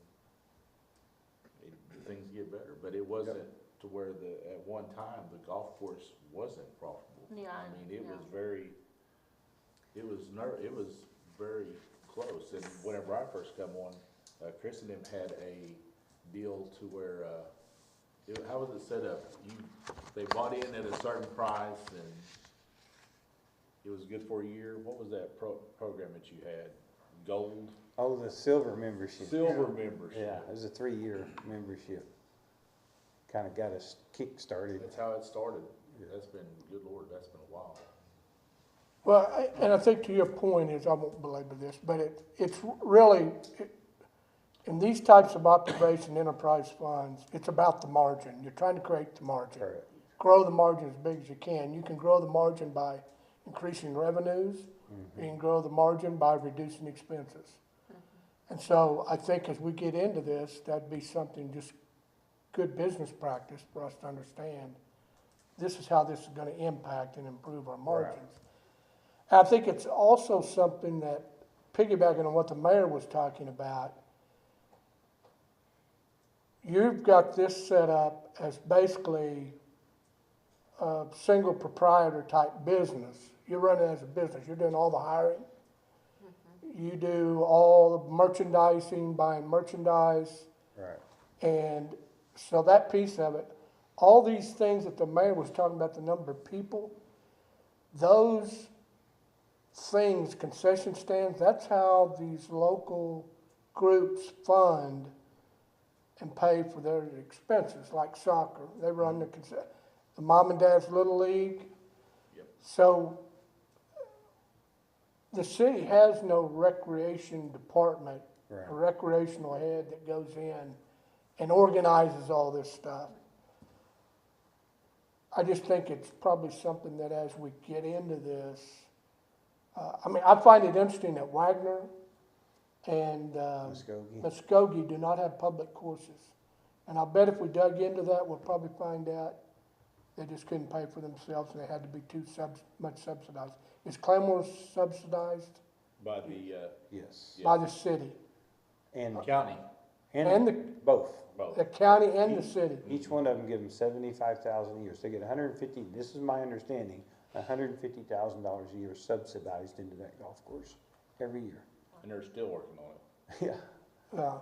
things get better, but it wasn't to where at one time, the golf course wasn't profitable. Yeah, I mean, it yeah. was very close, and whenever I first come on, Chris and them had a deal to where, how was it set up? They bought in at a certain price, and it was good for a year. What was that program that you had? Gold? Oh, the silver membership. Silver membership. Yeah, it was a 3-year membership. kind of got us kick-started. That's how it started. That's been, good Lord, that's been a while. Well, and I think to your point is, I won't belabor this, but it's really, in these types of observation enterprise funds, it's about the margin. You're trying to create the margin. Correct. Grow the margin as big as you can. You can grow the margin by increasing revenues. You can grow the margin by reducing expenses. And so I think as we get into this, that'd be something just good business practice for us to understand. This is how this is gonna impact and improve our margins. And I think it's also something that, piggybacking on what the mayor was talking about, you've got this set up as basically a single proprietor type business. You're running as a business. You're doing all the hiring. You do all the merchandising, buying merchandise. Right. And so that piece of it, all these things that the mayor was talking about, the number of people, those things, concession stands, that's how these local groups fund and pay for their expenses, like soccer. They run the mom and dad's little league. Yep. So the city has no recreation department, Right. a recreational head that goes in and organizes all this stuff. I just think it's probably something that as we get into this, I mean, I find it interesting that Wagner and Muskogee. Muskogee do not have public courses. And I'll bet if we dug into that, we'll probably find out they just couldn't pay for themselves and they had to be too much subsidized. Is Claremore subsidized By the, Yes. by the city? And, county, And the, both. both. the county and the city? Each one of them give them 75,000 a year. So they get 150, this is my understanding, $150,000 a year subsidized into that golf course every year. And they're still working on it. Yeah.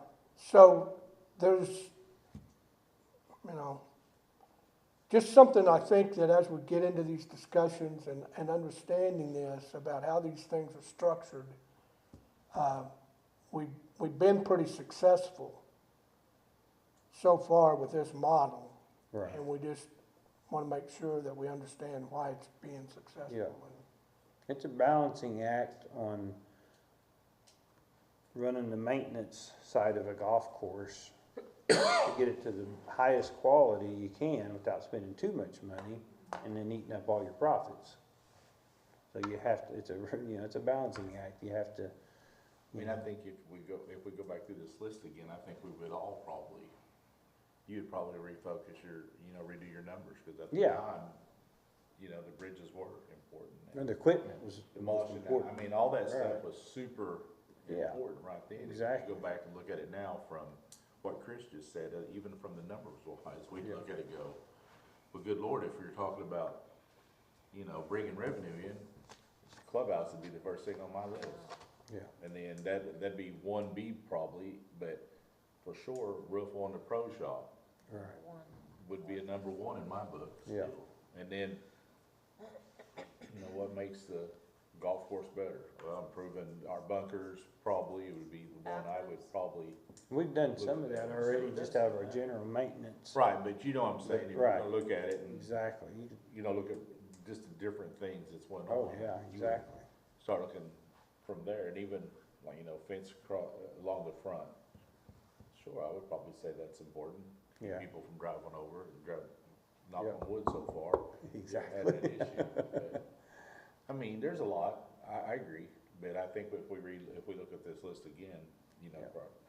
So there's, you know, just something I think that as we get into these discussions and understanding this about how these things are structured, we've been pretty successful so far with this model. Right. And we just want to make sure that we understand why it's being successful. Yeah. It's a balancing act on running the maintenance side of a golf course to get it to the highest quality you can without spending too much money and then eating up all your profits. So you have to, it's a balancing act. You have to, I mean, I think if we go back through this list again, I think we would all probably, you'd probably refocus redo your numbers, because at the Yeah. time, the bridges were important. and the equipment was the most Demolishing that, important. I mean, all that stuff Right. was super Yeah. important right then. Exactly. If you go back and look at it now from what Chris just said, even from the numbers wise, we Yeah. look at it go, well, good Lord, if you're talking about, bringing revenue in, clubhouse would be the first thing on my list. Yeah. And then that'd be 1B probably, but for sure, roof on the pro shop Right. would be a number 1 in my book. Yeah. still. And then, what makes the golf course better? Well, improving our bunkers probably would be the one I would probably. We've done some of that already, just out of our general maintenance. Right, but you know what I'm saying, if you're Right. gonna look at it and, Exactly. look at just the different things that's went on. Oh, yeah, you would exactly. Start looking from there, and even, fence along the front. Sure, I would probably say that's important. Keep Yeah. people from driving over and knock Yeah. on wood so far. Exactly. Had that issue, but, I mean, there's a lot, I agree, but I think if we look at this list again,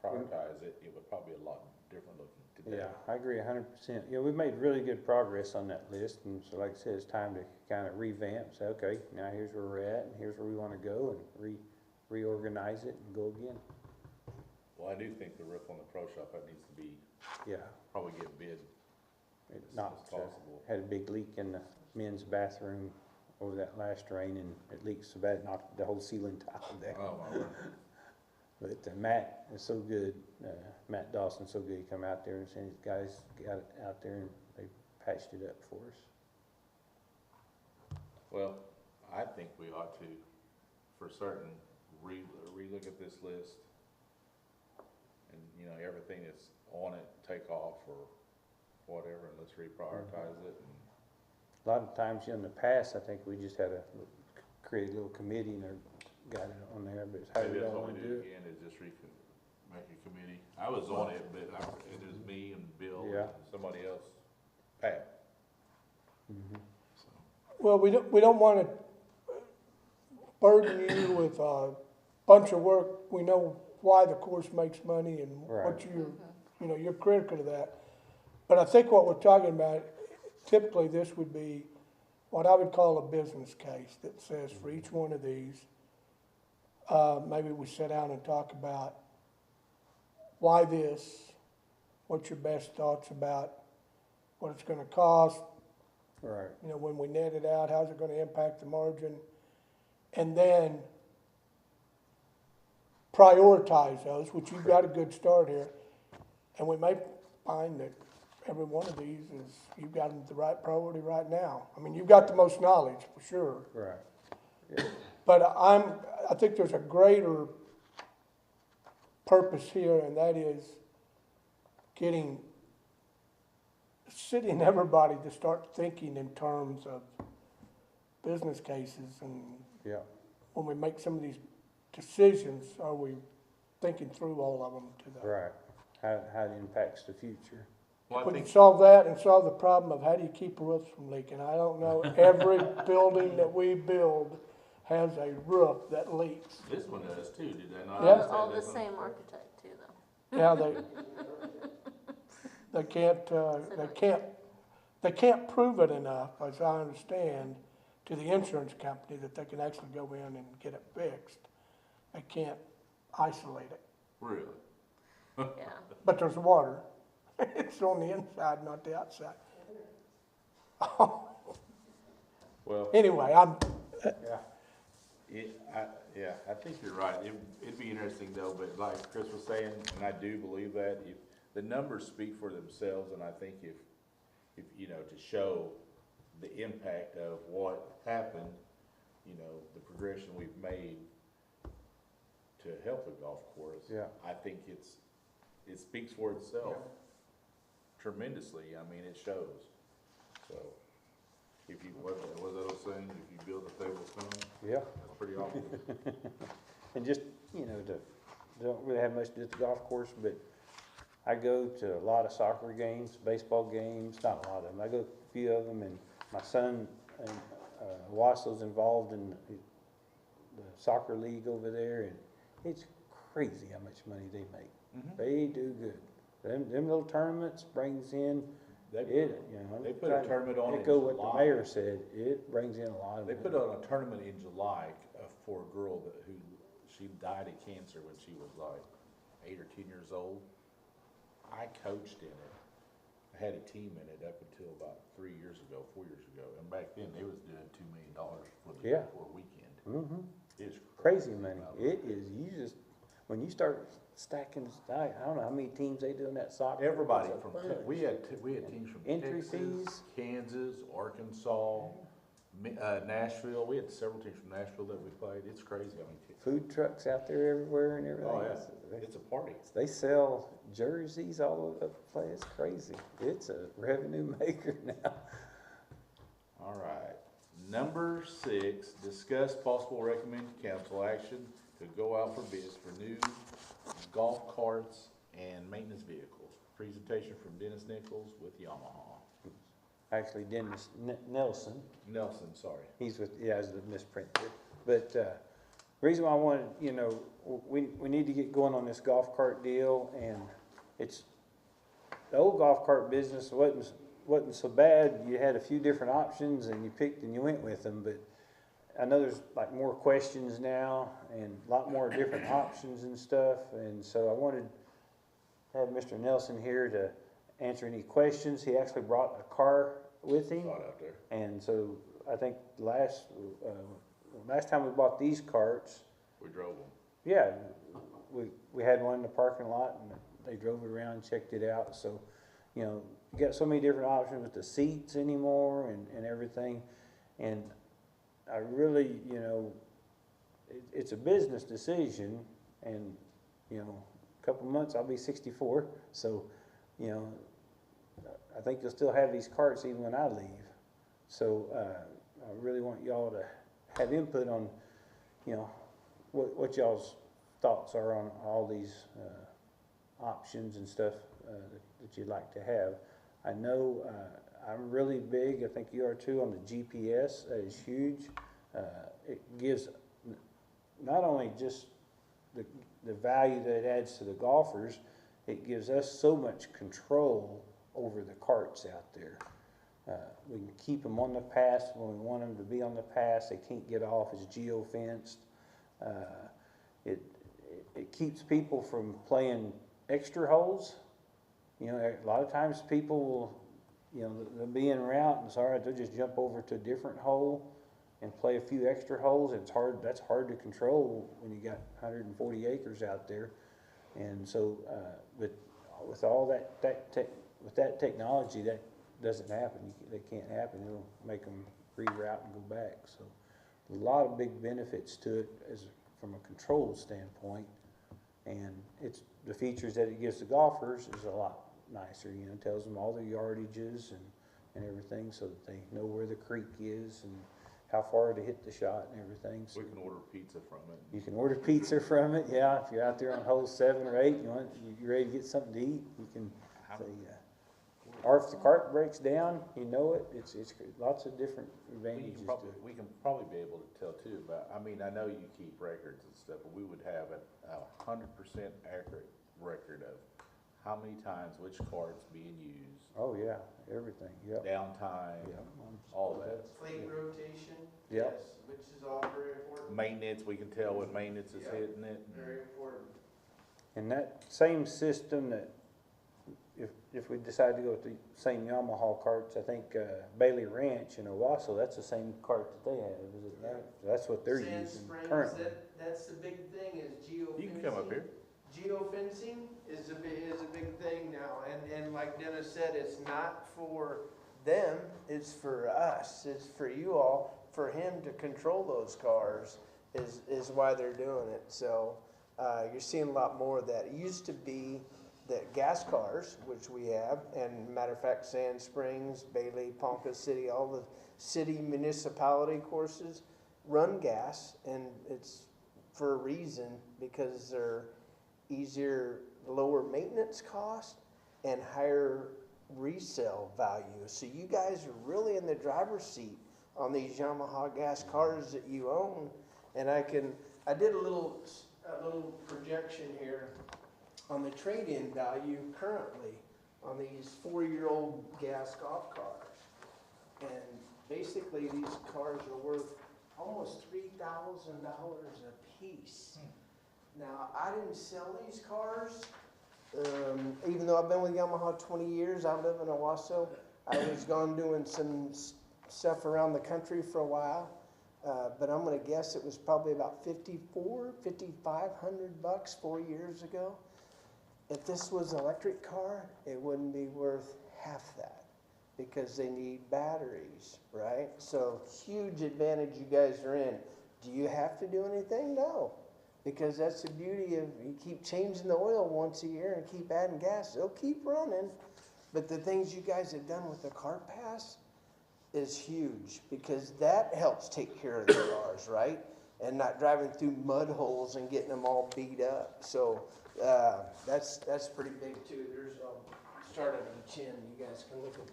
prioritize it, it would probably be a lot different looking today. Yeah, I agree 100%. Yeah, we've made really good progress on that list, and so like I said, it's time to kind of revamp, say, okay, now here's where we're at, and here's where we want to go, and reorganize it and go again. Well, I do think the roof on the pro shop, that needs to be, Yeah. probably get bid It as knocked, soon as possible. had a big leak in the men's bathroom over that last rain, and it leaked so bad it knocked the whole ceiling tile down. Oh, my word. But Matt is so good, Matt Dawson's so good, he come out there and sent his guys, got it out there and they patched it up for us. Well, I think we ought to, for certain, relook at this list. And, everything that's on it, take off or whatever, and let's reprioritize it. And A lot of times in the past, I think we just had to create a little committee and they got it on there, but it's how maybe we that's all what we wanna do do it. again, is just make a committee. I was on it, but it was me and Bill Yeah. and somebody else, Pat, Mhm. so. Well, we don't wanna burden you with a bunch of work. We know why the course makes money and what Right. you're critical to that. But I think what we're talking about, typically this would be what I would call a business case that says for each one of these, maybe we sit down and talk about why this, what's your best thoughts about what it's gonna cost, Right, when we net it out, how's it gonna impact the margin? And then prioritize those, which you've got a good start here. And we may find that every one of these is, you've got them the right priority right now. I mean, you've got the most knowledge, for sure. right. But I think there's a greater purpose here, and that is getting the city and everybody to start thinking in terms of business cases. And Yeah, when we make some of these decisions, are we thinking through all of them to the right. How it impacts the future. Well, I We can think, solve that and solve the problem of how do you keep roofs from leaking. I don't know, every building that we build has a roof that leaks. this one does too, did they not? Yeah. understand All the this one? same architect too, though. Yeah, they can't prove it enough, as I understand, to the insurance company that they can actually go in and get it fixed. They can't isolate it, Really? Yeah. but there's water. It's on the inside, not the outside. Well, Anyway, yeah, I think you're right. It'd be interesting though, but like Chris was saying, and I do believe that, if the numbers speak for themselves, and I think if, to show the impact of what happened, the progression we've made to help the golf course. Yeah. I think it speaks for itself tremendously. I mean, it shows. So, if you, what was that old saying? If you build a table of stone, Yeah, that's pretty awesome. and just, don't really have much to do with the golf course, but I go to a lot of soccer games, baseball games, not a lot of them. I go to a few of them, and my son, Wasslow's involved in the soccer league over there, and it's crazy how much money they make. Mhm. They do good. Them little tournaments brings in, They they put a tournament on in echo what the July. mayor said, it brings in a lot of They money. put on a tournament in July for a girl she died of cancer when she was like 8 or 10 years old. I coached in it. I had a team in it up until about 4 years ago, and back then they was doing $2 million for a weekend. Mm-hmm. It's Crazy money. It is, when you start stacking, I don't know how many teams they do in that soccer. Everybody It's a from bunch. we had teams from Entry Texas, fees. Kansas, Arkansas, Nashville. We had several teams from Nashville that we played. It's crazy. I mean, Food trucks out there everywhere and everything. oh yeah, it's a party. They sell jerseys all over the place. It's crazy. It's a revenue maker now. All right. Number 6, discuss possible recommend to council action to go out for bids for new golf carts and maintenance vehicles. Presentation from Dennis Nichols with Yamaha. Actually, Dennis Nelson, Sorry. he's with, it's a misprint there. But, reason why I wanted, we need to get going on this golf cart deal, and the old golf cart business wasn't so bad. You had a few different options and you picked and you went with them, but I know there's like more questions now and a lot more different options and stuff, and so I wanted to have Mr. Nelson here to answer any questions. He actually brought a car with him, Saw it out there. and so I think last time we bought these carts, We drove them. yeah, we had one in the parking lot and they drove it around, checked it out. So, you got so many different options with the seats anymore and everything. And I really, it's a business decision, and, a couple months I'll be 64. So, I think you'll still have these carts even when I leave. So, I really want y'all to have input on, you know, what y'all's thoughts are on all these, options and stuff, that you'd like to have. I know, I'm really big, I think you are too, on the GPS. That is huge. It gives not only just the value that it adds to the golfers, it gives us so much control over the carts out there. We can keep them on the pass when we want them to be on the pass. They can't get off. It's geo-fenced. It keeps people from playing extra holes. You know, a lot of times people will, you know, they'll be en route and it's all right, they'll just jump over to a different hole and play a few extra holes. It's hard, that's hard to control when you got 140 acres out there. And so, with all with that technology, that doesn't happen. That can't happen. It'll make them reroute and go back. So, a lot of big benefits to it from a control standpoint. And the features that it gives the golfers is a lot nicer. You know, it tells them all their yardages and everything, so that they know where the creek is and how far to hit the shot and everything. So We can order pizza from it. you can order pizza from it, yeah. If you're out there on hole 7 or 8, you're ready to get something to eat, you can say, or if the cart breaks down, you know it. It's lots of different advantages to it. We can probably be able to tell too, but I mean, I know you keep records and stuff, but we would have a 100% accurate record of how many times which card's being used, Oh, yeah, everything, yep. downtime, Yep. all that. Fleet rotation, Yep. yes, which is all very important. Maintenance, we can tell when maintenance is Yeah. hitting it. Very important. And that same system that, if we decide to go with the same Yamaha carts, I think Bailey Ranch in Owasso, that's the same cart that they have, is it not? That's what they're Sand using Springs, currently. that's the big thing is geofencing. You can come up here. Geofencing is a big thing now, and like Dennis said, it's not for them, it's for us, it's for you all. For him to control those cars is why they're doing it. So you're seeing a lot more of that. It used to be that gas cars, which we have, and matter of fact, Sand Springs, Bailey, Ponca City, all the city municipality courses run gas, and it's for a reason, because they're easier, lower maintenance cost and higher resale value. So you guys are really in the driver's seat on these Yamaha gas cars that you own. And I did a little projection here on the trade-in value currently on these 4-year-old gas golf cars. And basically these cars are worth almost $3,000 a piece. Now, I didn't sell these cars, even though I've been with Yamaha 20 years. I live in Owasso. I was gone doing some stuff around the country for a while, but I'm going to guess it was probably about $5,500 4 years ago. If this was an electric car, it wouldn't be worth half that, because they need batteries, right? So huge advantage you guys are in. Do you have to do anything? No. Because that's the beauty of, you keep changing the oil once a year and keep adding gas, they'll keep running. But the things you guys have done with the Cart Pass is huge, because that helps take care of the cars, right? And not driving through mud holes and getting them all beat up. So that's pretty big too. There's start at each end. You guys can look at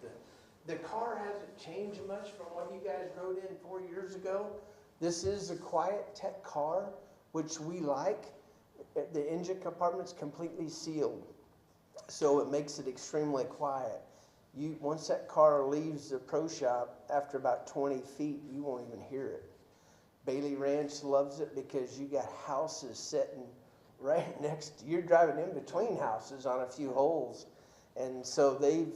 the car hasn't changed much from what you guys rode in 4 years ago. This is a Quiet Tech car, which we like. The engine compartment's completely sealed, so it makes it extremely quiet. Once that car leaves the pro shop, after about 20 feet, you won't even hear it. Bailey Ranch loves it because you got houses sitting right next, you're driving in between houses on a few holes. And so they've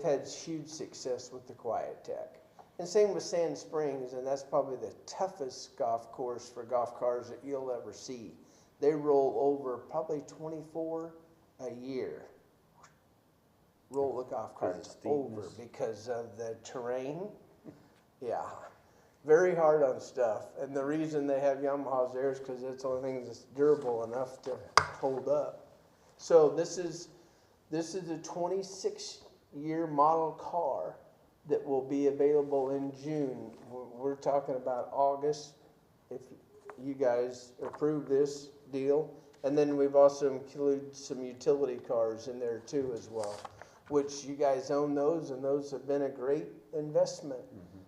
had huge success with the Quiet Tech. And same with Sand Springs, and that's probably the toughest golf course for golf cars that you'll ever see. They roll over probably 24 a year. Roll the golf carts over because of the terrain. Yeah, very hard on stuff. And the reason they have Yamahas there is because it's the only thing that's durable enough to hold up. So this is a 26 year model car that will be available in June. We're talking about August, if you guys approve this deal. And then we've also included some utility cars in there too as well, which you guys own those, and those have been a great investment.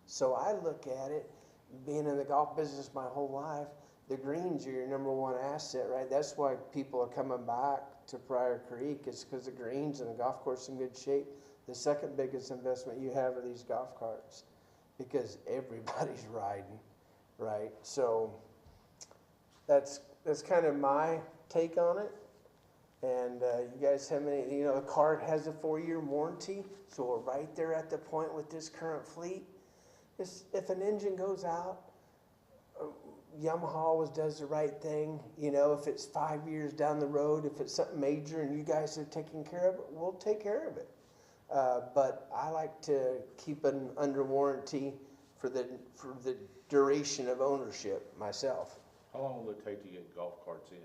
So I look at it, being in the golf business my whole life, the greens are your number one asset, right? That's why people are coming back to Pryor Creek, is because the greens and the golf course in good shape. The second biggest investment you have are these golf carts, because everybody's riding, right? So that's kind of my take on it. And you guys have any, the cart has a 4-year warranty, so we're right there at the point with this current fleet. If an engine goes out, Yamaha always does the right thing. If it's 5 years down the road, if it's something major and you guys are taking care of it, we'll take care of it. But I like to keep it under warranty for the duration of ownership myself. How long will it take to get golf carts in?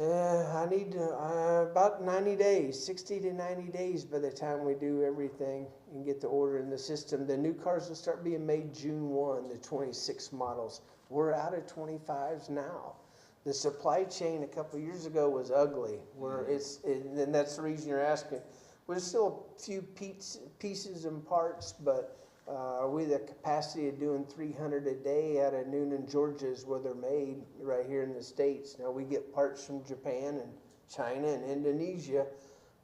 I need about 90 days, 60 to 90 days by the time we do everything and get the order in the system. The new cars will start being made June 1, the 26 models. We're out of 25s now. The supply chain a couple of years ago was ugly, and that's the reason you're asking. There's still a few pieces and parts, but we the capacity of doing 300 a day out of Noonan, Georgia is where they're made, right here in the States. Now we get parts from Japan and China and Indonesia,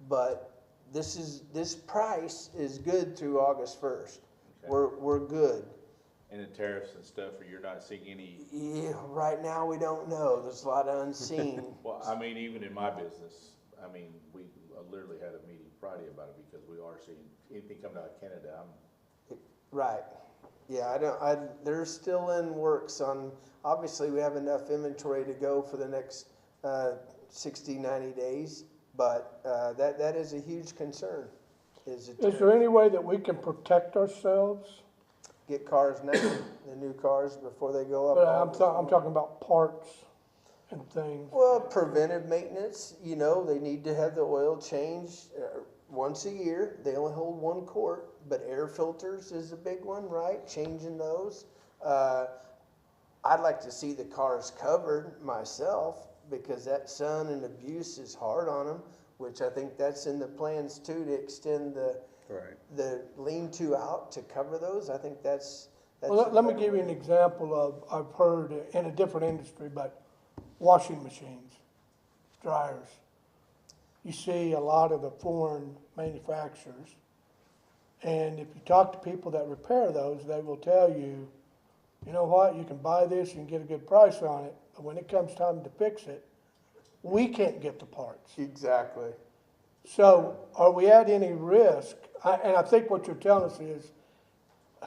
but this price is good through August 1st. Okay. We're good. And the tariffs and stuff, or you're not seeing any? Yeah, right now we don't know. There's a lot of unseen. Well, I mean, even in my business, we literally had a meeting Friday about it, because we are seeing anything coming out of Canada. Right. Yeah, they're still in works on, obviously we have enough inventory to go for the next 60, 90 days, but that is a huge concern. Is there any way that we can protect ourselves? Get cars now, the new cars, before they go up. But I'm talking about parts and things. Well, preventive maintenance, they need to have the oil changed once a year. They only hold 1 quart, but air filters is a big one, right? Changing those. I'd like to see the cars covered myself, because that sun and abuse is hard on them, which I think that's in the plans too, to extend the lean-to out to cover those. I think that's well, let me give you an example of, I've heard in a different industry, but washing machines, dryers. You see a lot of the foreign manufacturers, and if you talk to people that repair those, they will tell you, you know what, you can buy this, you can get a good price on it, but when it comes time to fix it, we can't get the parts. Exactly. So are we at any risk? And I think what you're telling us is,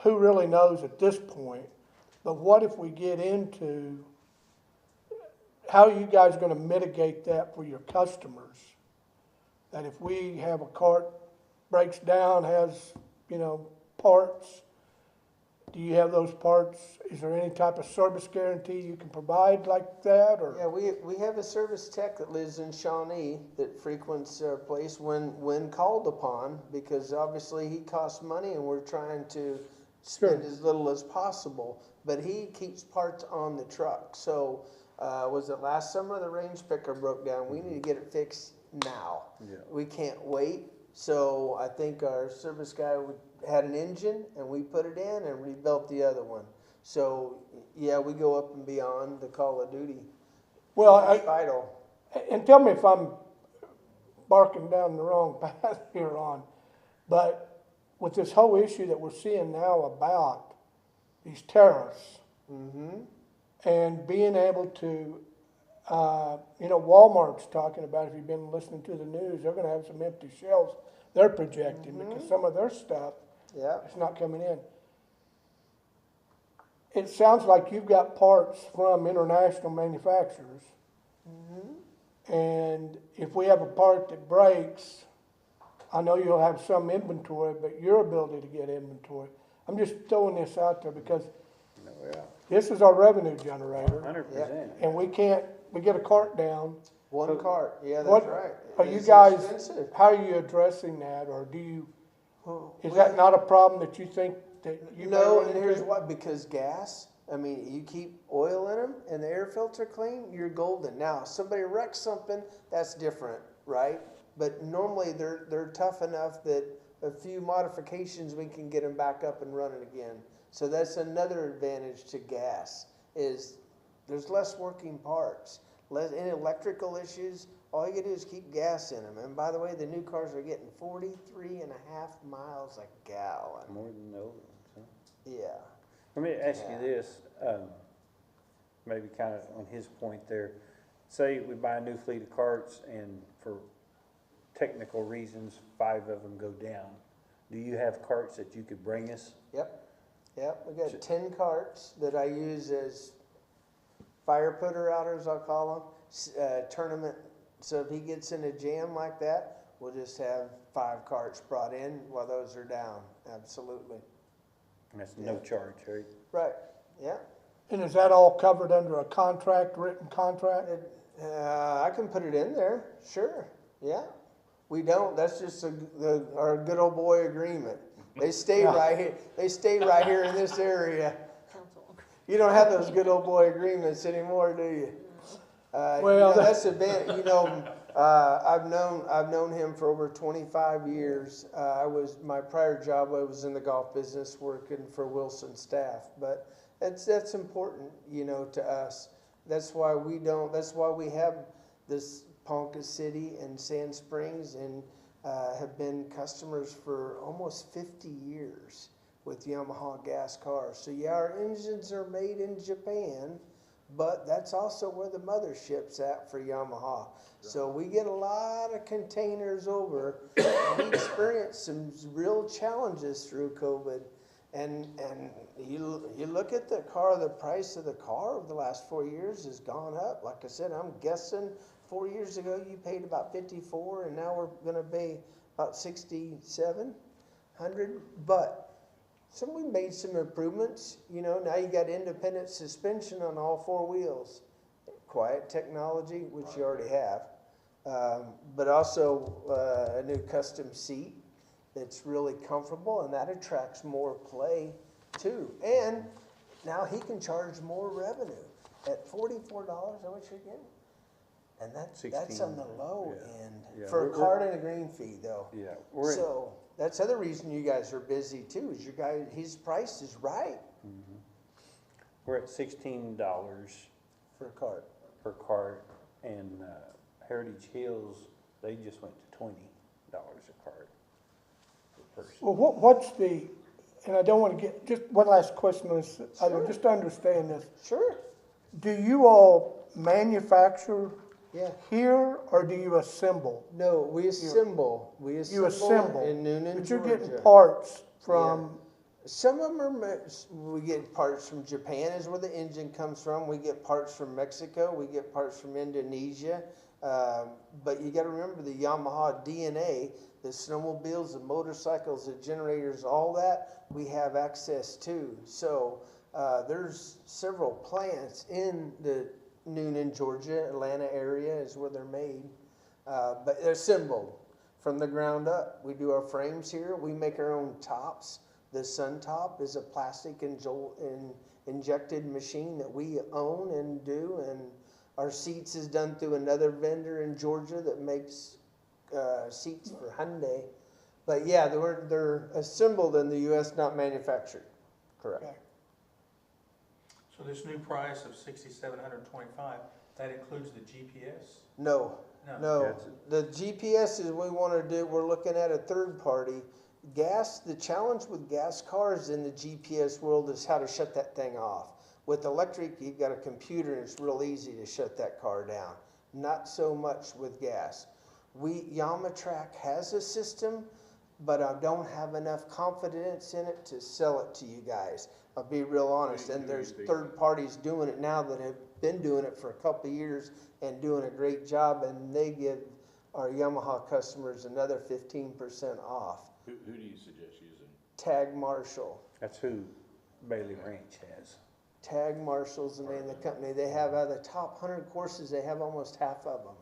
who really knows at this point, but what if we get into, how are you guys going to mitigate that for your customers? That if we have a cart breaks down, has, parts, do you have those parts? Is there any type of service guarantee you can provide like that? Or? Yeah, we have a service tech that lives in Shawnee that frequents our place when called upon, because obviously he costs money and we're trying to spend as little as possible. But he keeps parts on the truck. So was it last summer the range picker broke down? We need to get it fixed now. Yeah. We can't wait. So I think our service guy had an engine, and we put it in and rebuilt the other one. So yeah, we go up and beyond the call of duty. Well, it's vital. And tell me if I'm barking down the wrong path here on, but with this whole issue that we're seeing now about these tariffs, and being able to, Walmart's talking about, if you've been listening to the news, they're going to have some empty shelves they're projecting because some of their stuff is not coming in. It sounds like you've got parts from international manufacturers. And if we have a part that breaks, I know you'll have some inventory, but your ability to get inventory. I'm just throwing this out there because this is our revenue generator. 100%. And we get a cart down. One cart, yeah, that's right. Are you guys, how are you addressing that, or do you Is that not a problem that you think that you may No, run and here's into? why, because gas, I mean, you keep oil in them and the air filter clean, you're golden. Now, if somebody wrecks something, that's different, right? But normally they're tough enough that a few modifications, we can get them back up and running again. So that's another advantage to gas, is there's less working parts, any electrical issues. All you gotta do is keep gas in them. And by the way, the new cars are getting 43.5 miles a gallon. More than the old ones, huh? Yeah. Let me ask you Yeah. this, maybe kind of on his point there. Say we buy a new fleet of carts and for technical reasons, 5 of them go down. Do you have carts that you could bring us? Yep, we got 10 carts that I use as fire putter outers, I'll call them, tournament. So if he gets in a jam like that, we'll just have 5 carts brought in while those are down, absolutely. And that's no charge, right? Right, yeah. And is that all covered under a contract, written contract? I can put it in there, sure, yeah. We don't, that's just our good old boy agreement. They stay right here, in this area. Council. You don't have those good old boy agreements anymore, do you? Well, That's a bit, I've known him for over 25 years. My prior job, I was in the golf business working for Wilson staff, but that's important, to us. That's why we have this Ponca City and Sand Springs and have been customers for almost 50 years with Yamaha gas cars. So yeah, our engines are made in Japan, but that's also where the mothership's at for Yamaha. So we get a lot of containers over. We experienced some real challenges through COVID. And you look at the price of the car over the last 4 years has gone up. Like I said, I'm guessing 4 years ago you paid about $54, and now we're gonna pay about $6,700. But we made some improvements. Now you got independent suspension on all 4 wheels, quiet technology, which you already have, but also a new custom seat that's really comfortable, and that attracts more play too. And now he can charge more revenue at $44. How much you're getting? And that's on the low end for a card and a green fee, though. Yeah. So that's the other reason you guys are busy too. Is his price is right We're at $16 for a card. per cart, and Heritage Hills, they just went to $20 a cart per person. Well, what's and I don't want to get, just one last question on this, Sure. just to understand this. Sure. Do you all manufacture Yeah. here, or do you assemble? No, we assemble. You assemble, in Noonan, but you're Georgia. getting parts from, Some of them we get parts from Japan is where the engine comes from. We get parts from Mexico. We get parts from Indonesia. But you got to remember the Yamaha DNA, the snowmobiles, the motorcycles, the generators, all that we have access to. So there's several plants in the Noonan, Georgia, Atlanta area is where they're made. But they're assembled from the ground up. We do our frames here. We make our own tops. The Sun Top is a plastic injected machine that we own and do, and our seats is done through another vendor in Georgia that makes seats for Hyundai. But yeah, they're assembled in the U.S., not manufactured. Correct. Okay. So this new price of $6,725, that includes the GPS? No. The GPS is we want to do. We're looking at a third party. The challenge with gas cars in the GPS world is how to shut that thing off. With electric, you've got a computer and it's real easy to shut that car down. Not so much with gas. Yamatrack has a system, but I don't have enough confidence in it to sell it to you guys. I'll be real honest. And there's third parties doing it now that have been doing it for a couple of years and doing a great job, and they give our Yamaha customers another 15% off. Who do you suggest using? Tag Marshall. That's who Bailey Ranch has. Tag Marshall's the name of the company. They have out of the top 100 courses, they have almost half of them.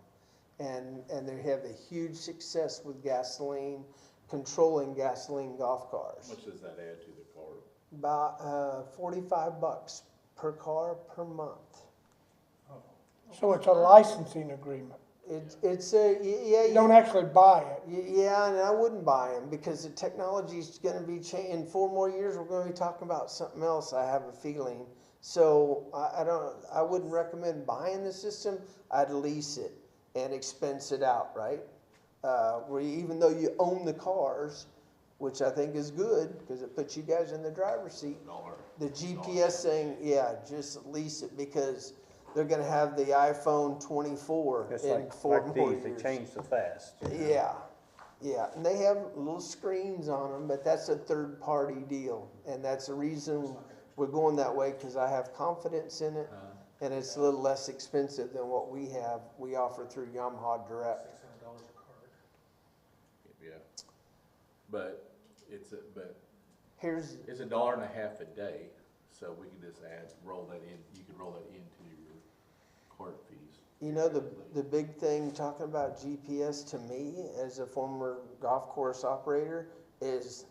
And they have a huge success with gasoline. controlling gasoline golf How cars. much does that add to the car? About $45 per car per month. So it's a licensing agreement. It's a, yeah. You don't actually buy it. Yeah, and I wouldn't buy them because the technology's gonna be changing. In 4 more years, we're gonna be talking about something else, I have a feeling. So I wouldn't recommend buying the system. I'd lease it and expense it out, right? Where even though you own the cars, which I think is good because it puts you guys in the driver's seat. The GPS thing, yeah, just lease it because they're gonna have the iPhone 24 Just in like, 4 like more these, they years. change so fast. Yeah, yeah, and they have little screens on them, but that's a third-party deal, and that's the reason we're going that way, because I have confidence in it, and it's a little less expensive than what we offer through Yamaha Direct. $600 a card. Yeah. But it's $1.50 Here's, a day, so we can just roll that in, you can roll that into your cart fees. you know, the big thing, talking about GPS to me, as a former golf course operator, is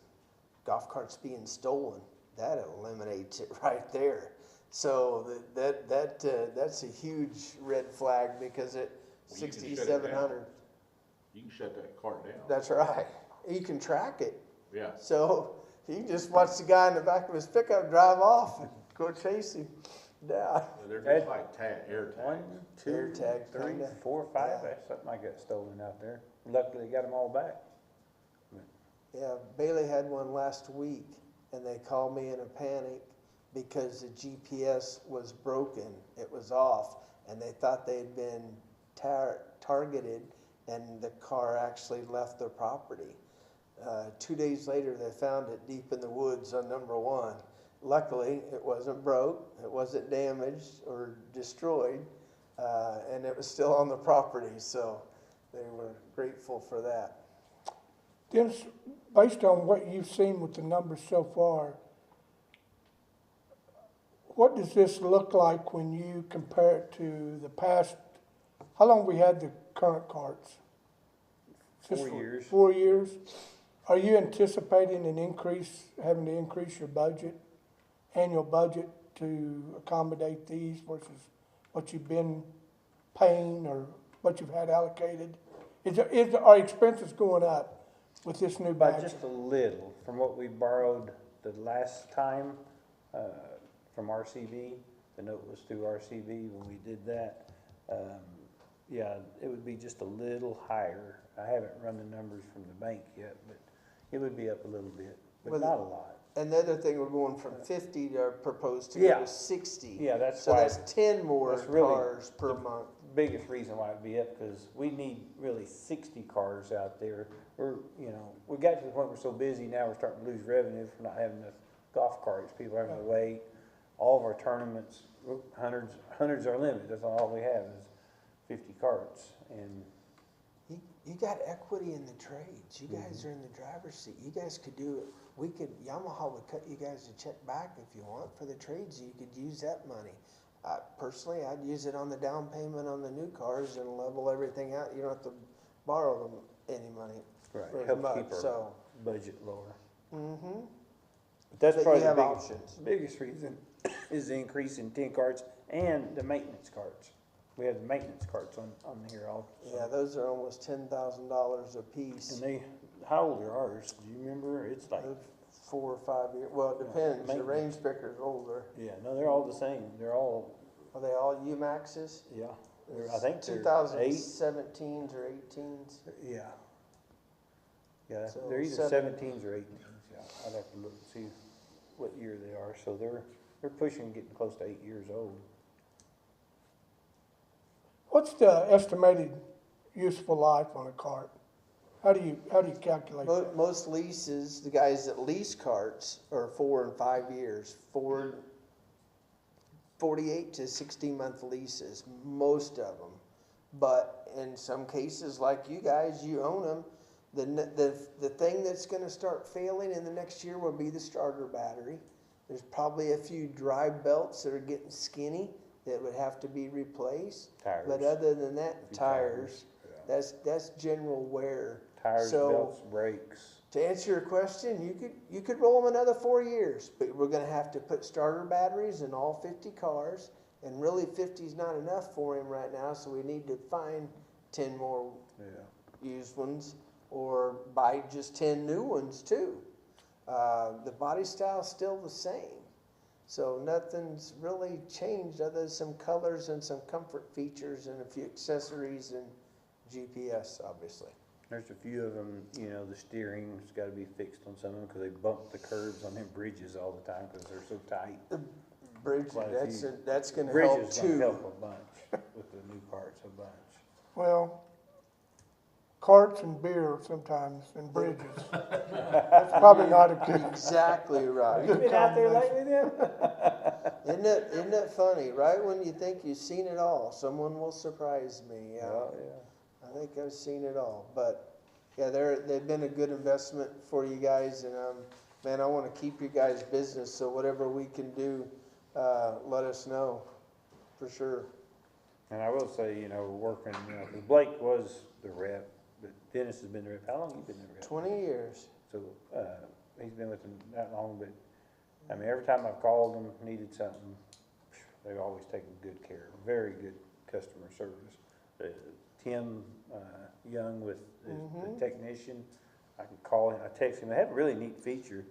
golf carts being stolen. That eliminates it right there. So that's a huge red flag because at Well, you can shut it 6,700, You can shut that cart down. that's right. You can track it. Yeah. So you can just watch the guy in the back of his pickup drive off and go chase him down. They're Ed? just like air tags. 1, 2, Air tag, 3, kinda. 4, 5, Yeah. that's something I got stolen out there. Luckily, they got them all back. Yeah, Bailey had one last week, and they called me in a panic because the GPS was broken. It was off, and they thought they had been targeted, and the car actually left their property. 2 days later, they found it deep in the woods on number 1. Luckily, it wasn't broke, it wasn't damaged or destroyed, and it was still on the property, so they were grateful for that. Dennis, based on what you've seen with the numbers so far, what does this look like when you compare it to the past? How long we had the current carts? 4 years. 4 years. Are you anticipating an increase, having to increase your budget, annual budget, to accommodate these versus what you've been paying or what you've had allocated? Are expenses going up with this new By badge? just a little, from what we borrowed the last time, from RCV, the note was through RCV when we did that. Yeah, it would be just a little higher. I haven't run the numbers from the bank yet, but it would be up a little bit, but Well, not a lot. And the other thing, we're going from 50 to proposed to go Yeah. to 60. Yeah, that's So why, that's 10 more that's really cars per month. biggest reason why it'd be up, because we need really 60 cars out there. We got to the point we're so busy now, we're starting to lose revenue for not having enough golf carts. People are having to wait. All of our tournaments, hundreds are limited. That's all we have is 50 carts. And You got equity in the trades. You guys are in the driver's seat. You guys could do it. Yamaha would cut you guys a check back if you want for the trades. You could use that money. Personally, I'd use it on the down payment on the new cars and level everything out. You don't have to borrow them any money right, for as help much, keep our so. budget lower. Mm-hmm. But that's But probably you the have biggest, options. biggest reason is the increase in 10 carts and the maintenance carts. We have the maintenance carts on here also. Yeah, those are almost $10,000 a piece. And they, how old are ours? Do you remember? It's like, 4 or 5 years. Well, it depends. The Maintenance. range picker's older. yeah, no, they're all the same. They're all, Are they all UMAXs? yeah. I think they're 2017s or 18s. Yeah. Yeah, So they're either 7. 17s or 18s, yeah. I'd have to look and see what year they are. So they're pushing, getting close to 8 years old. What's the estimated useful life on a cart? How do you calculate that? Most leases, the guys that lease carts are 4 and 5 years, 48 to 60-month leases, most of them. But in some cases, like you guys, you own them. The thing that's going to start failing in the next year will be the starter battery. There's probably a few drive belts that are getting skinny that would have to be replaced. Tires. But other than that, Few tires. That's general wear. Tires, So- belts, brakes. To answer your question, you could roll them another 4 years, but we're gonna have to put starter batteries in all 50 cars, and really 50 is not enough for him right now, so we need to find 10 more used ones, or buy just 10 new ones too. The body style's still the same, so nothing's really changed other than some colors and some comfort features and a few accessories and GPS, obviously. There's a few of them, you know, the steering's gotta be fixed on some of them, cause they bump the curves on them bridges all the time, cause they're so tight. Bridge, Quite a that's, few. that's gonna help Bridges gonna too. help a bunch with the new parts, a bunch. Well, carts and beer sometimes, and bridges. That's probably not a good. Exactly right. You been out there lately then? Isn't it funny? Right when you think you've seen it all, someone will surprise me. Oh, yeah. I think I've seen it all, but yeah, they've been a good investment for you guys, and man, I want to keep you guys business. So whatever we can do, let us know, for sure. And I will say, you know, working, you know, 'cause Blake was the rep, but Dennis has been the rep. How long have you been the rep? 20 years. So, he's been with them that long, but, I mean, every time I've called them, needed something, they've always taken good care, very good customer service. Tim, Young with the technician, I can call him, I text him, they have a really neat feature.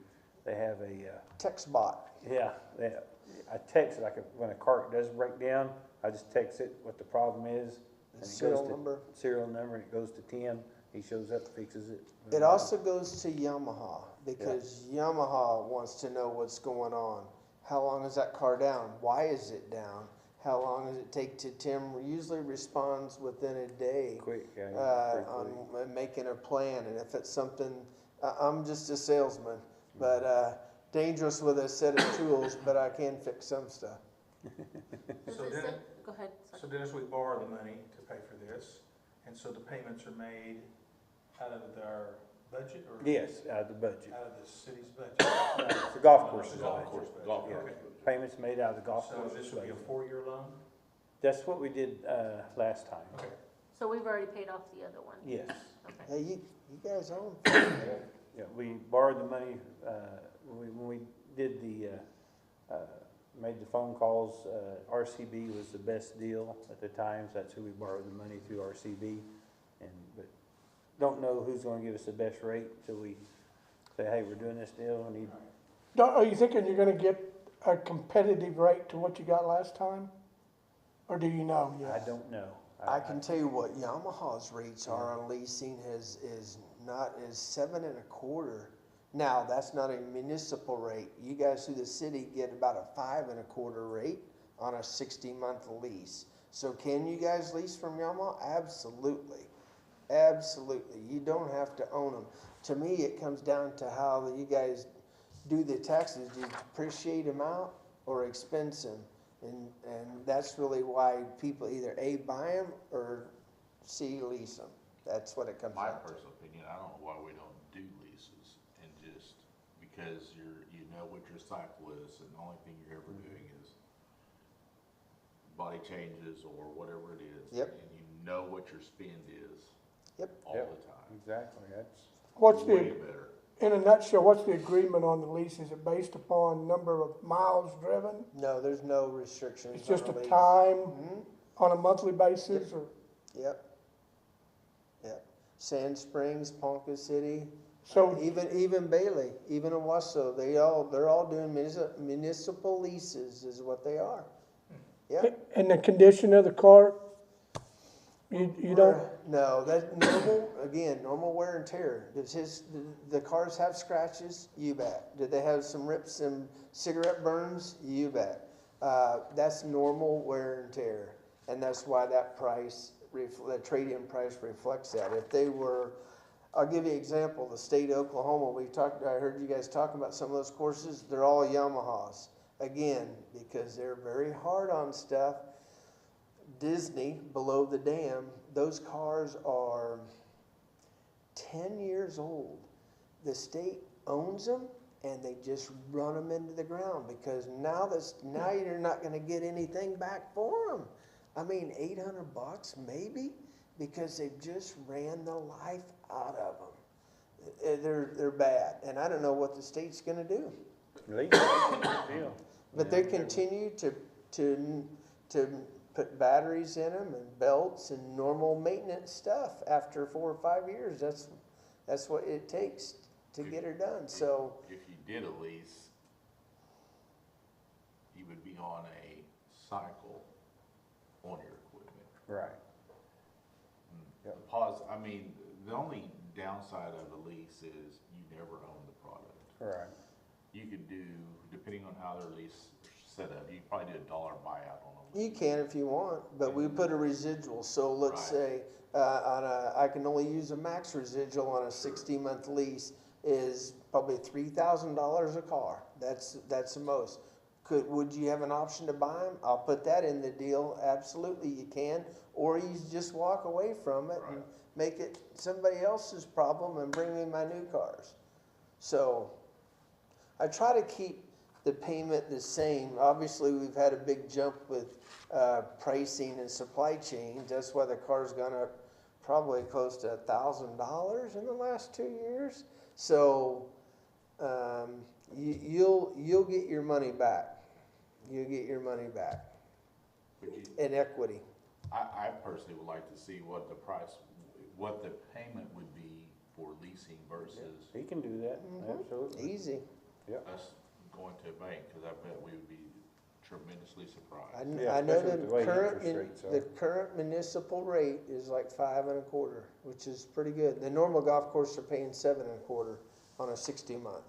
They have a, Text bot. I text it, when a cart does break down, I just text it what the problem is. And it Serial goes to number. Serial number, it goes to Tim, he shows up, fixes it. It also goes to Yamaha, because Yamaha wants to know what's going on. How long is that car down? Why is it down? How long does it take to Tim usually responds within a day Quick, yeah. pretty quick. on making a plan. And if it's something, I'm just a salesman, but dangerous with a set of tools, but I can fix some stuff. Does So it then- say, go ahead, So sorry. Dennis, we borrow the money to pay for this, and so the payments are made out of our budget or? Yes, out of the budget. Out of the city's budget? The golf course's Golf budget. course budget. Golf Yeah. course. Payments made out of the golf So course this would be a budget. 4-year loan? That's what we did, last time. Okay. So we've already paid off the other one? Yes. Okay. Hey, you guys own. Yeah, we borrowed the money, when we did made the phone calls, RCB was the best deal at the time, so that's who we borrowed the money through, RCB. But don't know who's gonna give us the best rate till we say, hey, we're doing this deal, we need, Are you thinking you're gonna get a competitive rate to what you got last time? Or do you know I yet? don't know. I can tell you what Yamaha's rates are on leasing is 7.25. Now, that's not a municipal rate. You guys through the city get about a 5.25 rate on a 60-month lease. So can you guys lease from Yamaha? Absolutely. Absolutely. You don't have to own them. To me, it comes down to how you guys do the taxes. Do you depreciate them out or expense them? And that's really why people either A, buy them, or C, lease them. That's what it comes My down to. personal opinion, I don't know why we don't do leases, and just, because you know what your cycle is, and the only thing you're ever doing is body changes or whatever it is. Yep. And you know what your spend is. Yep. All Yep. the time. Exactly, that's, What's Way the, better. in a nutshell, what's the agreement on the lease? Is it based upon number of miles driven? No, there's no restrictions. It's just on a lease. time Mhm. on a monthly basis, or? Yep. Yep. Sand Springs, Ponca City, So, even Bailey, even Owasso, they're all doing municipal leases is what they are. Yeah. and the condition of the cart, you don't, No, that's normal, again, normal wear and tear. Does the cars have scratches? You bet. Did they have some rips and cigarette burns? You bet. That's normal wear and tear. And that's why that price, the trade-in price reflects that. If they were, I'll give you an example, the state of Oklahoma, I heard you guys talking about some of those courses, they're all Yamahas. Again, because they're very hard on stuff. Disney, below the dam, those cars are 10 years old. The state owns them, and they just run them into the ground because now you're not going to get anything back for them. I mean, $800 maybe, because they just ran the life out of them. they're bad, and I don't know what the state's gonna do. Lease, deal. But they continue to put batteries in them and belts and normal maintenance stuff after 4 or 5 years. That's what it takes to get her done, so. If you did a lease, you would be on a cycle on your equipment. Right. Yep. I mean, the only downside of a lease is you never own the product. Right. You could do, depending on how their lease set up, you could probably do a $1 buyout on a lease. You can if you want, but we put a residual, so let's Right. say, I can only use a max residual on a 60-month lease is probably $3,000 a car. That's the most. Would you have an option to buy them? I'll put that in the deal, absolutely you can, or you just walk away from it and Right. make it somebody else's problem and bring me my new cars. So, I try to keep the payment the same. Obviously, we've had a big jump with pricing and supply chains. That's why the car's gone up probably close to $1,000 in the last 2 years. So you'll get your money back. You'll get your money back But in equity. I personally would like to see what the payment would be for leasing versus He can do that, absolutely. Easy. us going to a bank, because I bet we would be tremendously surprised. Yeah, I know especially with the way interest rates are. the current municipal rate is like 5 1/4, which is pretty good. The normal golf course are paying 7 1/4 on a 60-month.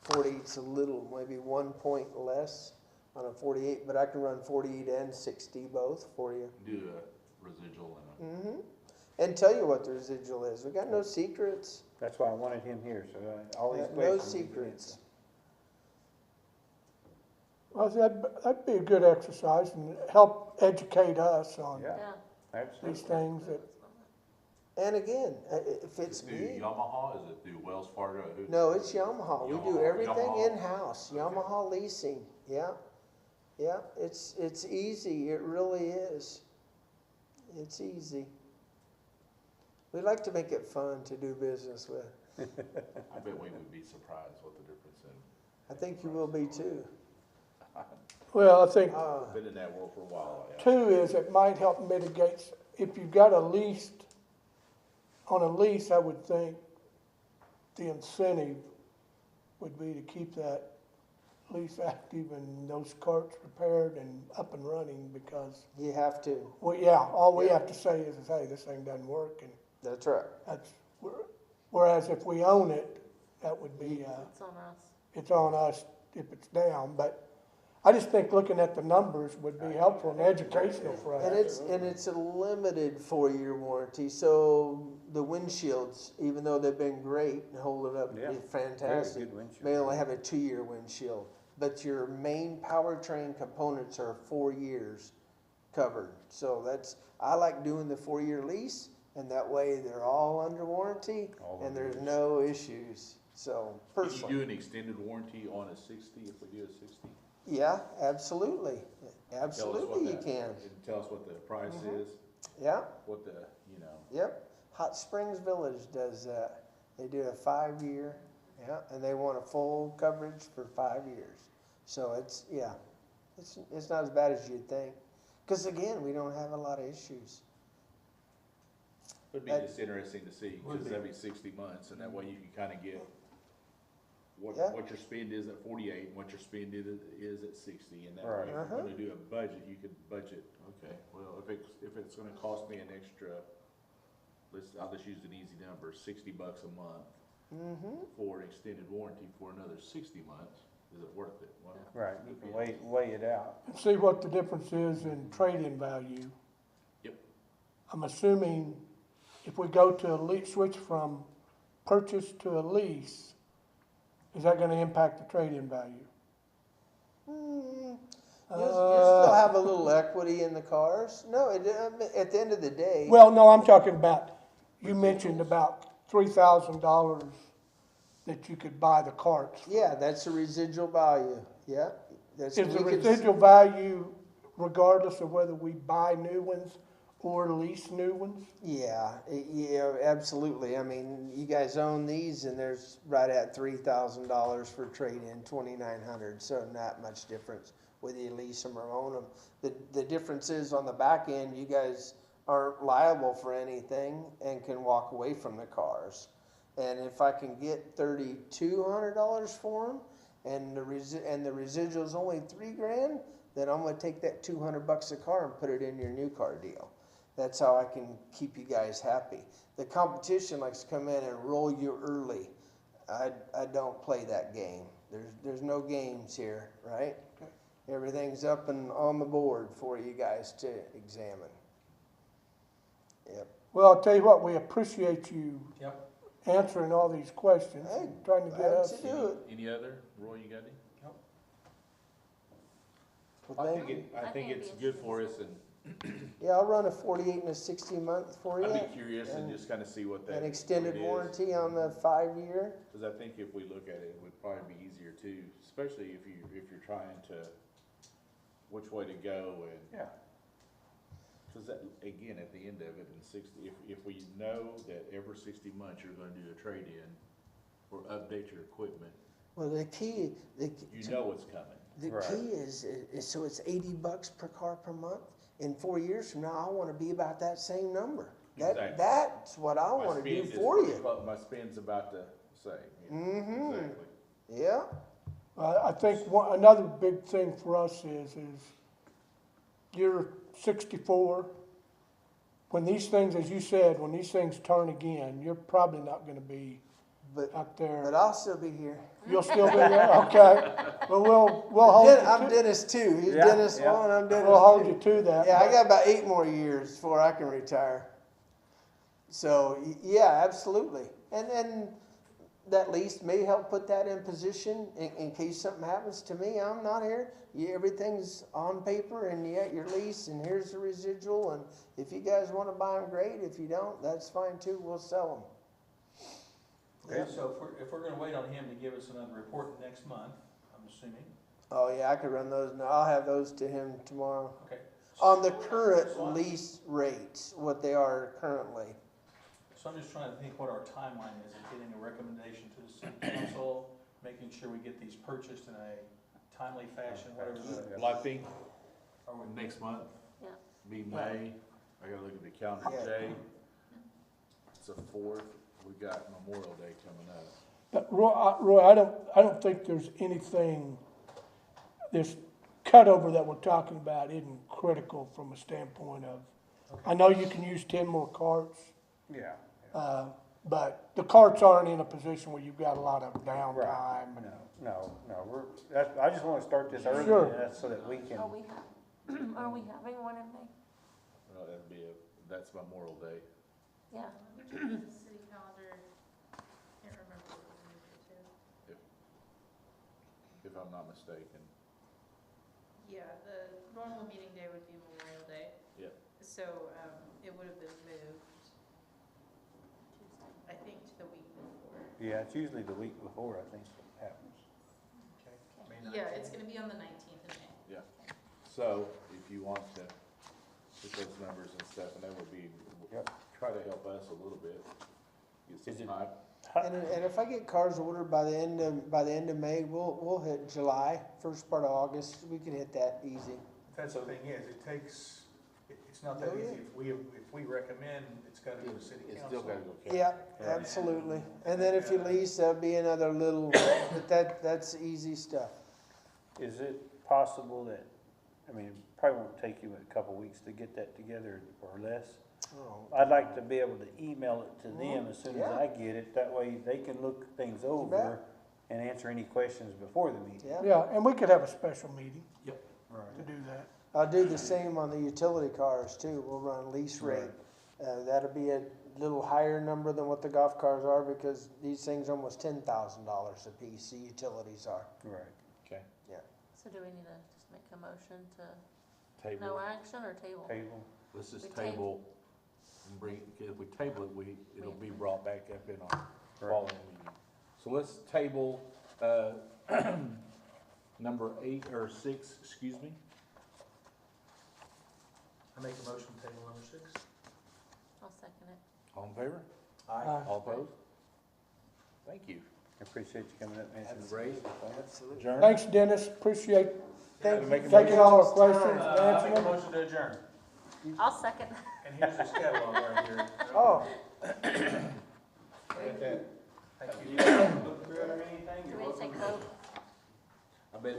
48's a little, maybe 1 point less on a 48, but I can run 48 and 60 both for you. Do a residual and a, And tell you what the residual is. We got no secrets. That's why I wanted him here, so all these No questions. we can secrets. Well, that'd be a good exercise and help educate us on Yeah. Yeah. Absolutely. these things that, And again, if it's is it through me, Yamaha, is it through Wells Fargo? Who- no, it's Yamaha. We do Yamaha. everything Yamaha. in-house. Okay. Yamaha leasing. Yeah. Yeah, it's easy. It really is. It's easy. We like to make it fun to do business with. I bet we would be surprised what the difference in. I think you will be too. well, I think Been in that world for a while, yeah. two is it might help mitigate, if you've got on a lease, I would think the incentive would be to keep that lease active and those carts repaired and up and running because, You have to. well, yeah, all we Yeah. have to say is, hey, this thing doesn't work, and That's right. that's, whereas if we own it, that would be, It's on us. it's on us if it's down, but I just think looking at the numbers would be helpful and educational for us. And it's a limited 4-year warranty, so the windshields, even though they've been great and holding up Yeah. fantastic, good windshield. may only have a 2-year windshield. But your main powertrain components are 4 years covered. So I like doing the 4-year lease, and that way they're all under warranty All and under there's lease. no issues. So Can you personally, do an extended warranty on a 60 if we do a 60? yeah, absolutely. Tell us what Absolutely you that- can. and tell us what the price is, Yeah. what the, you know. Yep, Hot Springs Village does that. They do a 5-year, yeah, and they want a full coverage for 5 years. So it's not as bad as you'd think. Because again, we don't have a lot of issues. It'd be That- just interesting to see, because that'd be 60 months, and that way you can kind of get Yeah. what your spend is at 48, and what your spend is at 60, and that way, Right. if you're gonna do a budget, you could budget, okay, well, if it's gonna cost me an extra, I'll just use an easy number, $60 a month for an extended warranty for another 60 months, is it worth it? Well, Right, you can weigh it out. And see what the difference is in trade-in value. Yep. I'm assuming if we go to a lease, switch from purchase to a lease, is that gonna impact the trade-in value? You'll still have a little equity in the cars. No, at the end of the day. Well, no, I'm talking about, you mentioned about $3,000 that you could buy the carts. Yeah, that's a residual value, yeah. Is the residual value regardless of whether we buy new ones or lease new ones? Yeah, yeah, absolutely. I mean, you guys own these and there's right at $3,000 for trade-in, 2,900, so not much difference whether you lease them or own them. The difference is on the back end, you guys aren't liable for anything and can walk away from the cars. And if I can get $3,200 for them and the residual's only $3,000, then I'm gonna take that $200 a car and put it in your new car deal. That's how I can keep you guys happy. The competition likes to come in and roll you early. I don't play that game. There's no games here, right? Everything's up and on the board for you guys to examine. Yep. Well, I'll tell you what, we appreciate you Yep. answering all these questions, Hey, and trying to get glad us. to do it. Any other? Roy, you got any? Well, I thank think you. I think it's good for us, and Yeah, I'll run a 48 and a 60 month for you. I'd be curious and and just kind of see what that. An extended what it is. warranty on the 5-year. Because I think if we look at it, it would probably be easier too, especially if you're trying to, which way to go and. Yeah. Because that, again, at the end of it, in 60, if we know that every 60 months you're gonna do a trade-in or update your equipment, Well, the key, you know what's coming. the Right. key is so it's $80 per car per month. In 4 years from now, I want to be about that same number. Exactly. That's what I My want to do spend is- for you. My spend's about the same. Yeah, Mhm. Exactly. Yeah. I think another big thing for us is you're 64. When these things, as you said, when these things turn again, you're probably not gonna be But out there. but I'll still be here. You'll still be there, okay? Well, we'll hold I'm you to, Dennis too. He's Yeah, Dennis yeah. 1. I'm Dennis we'll hold 2. you to that. Yeah, I got about 8 more years before I can retire. So yeah, absolutely. And then that lease may help put that in position in case something happens to me. I'm not here. Everything's on paper and you got your lease and here's the residual. And if you guys want to buy them, great. If you don't, that's fine too. We'll sell them. Okay, so if we're gonna wait on him to give us another report next month, I'm assuming, Oh yeah, I could run those. No, I'll have those to him tomorrow. okay. On the current lease rates, what they are currently. So I'm just trying to think what our timeline is of getting a recommendation to the city council, making sure we get these purchased in a timely fashion, whatever the. Well, I think Are we next month, Yeah. be May, I gotta look at the calendar Yeah. day. It's the 4th, we got Memorial Day coming up. But Roy, I don't think there's anything, this cutover that we're talking about isn't critical from a standpoint of, I know you can use 10 more carts, Yeah. but the carts aren't in a position where you've got a lot of downtime. and- No, I just wanna start this early, Sure. and that's so that we can. Are we having one in May? Well, that's Memorial Day. Yeah. The city calendar, can't remember what was moved to. If I'm not mistaken. Yeah, the normal meeting day would be Memorial Day. Yep. So, it would have been moved, I think, to the week before. Yeah, it's usually the week before, I think, it happens. Okay. Yeah, it's gonna be on the 19th of May. So if you want to put those numbers and stuff, and that would be, Yep. try to help us a little bit. Get Is some it- time. And if I get cars ordered by the end of May, we'll hit July, first part of August. We can hit that easy. That's the thing is, it's not that Oh, yeah. easy. If we recommend, it's gotta go to city It's council. still gotta go. council. Yeah, absolutely. And then if you lease, that'll be another little, but that's easy stuff. Is it possible that, I mean, it probably won't take you a couple weeks to get that together or less? Oh, I'd like to be able to email it to them as soon as Yeah. I get it, that way they can look things over and answer any questions before the meeting. yeah. Yeah, and we could have a special meeting Right. to do that. I'll do the same on the utility cars too. We'll run lease rate. That'll be a little higher number than what the golf cars are because these things are almost $10,000 a piece, the utilities are. Right. Okay. So do we need to just make a motion to Table. no action or table? Table. Let's just We table and bring, if we table it, it'll be brought back up in our following meeting. So let's table, number 8 or 6, excuse me. I make a motion table number 6. All in favor? Aye. All opposed? Thank you. I appreciate you coming up and answering. That's great. Absolutely. Adjourn? Thanks, Dennis, appreciate Thank Make a you. taking all the questions, and I'll make answering a them. motion to adjourn. I'll second. And here's this catalog right here. Oh, Thank you. You guys look through it or anything? Do You're we welcome. take vote? I bet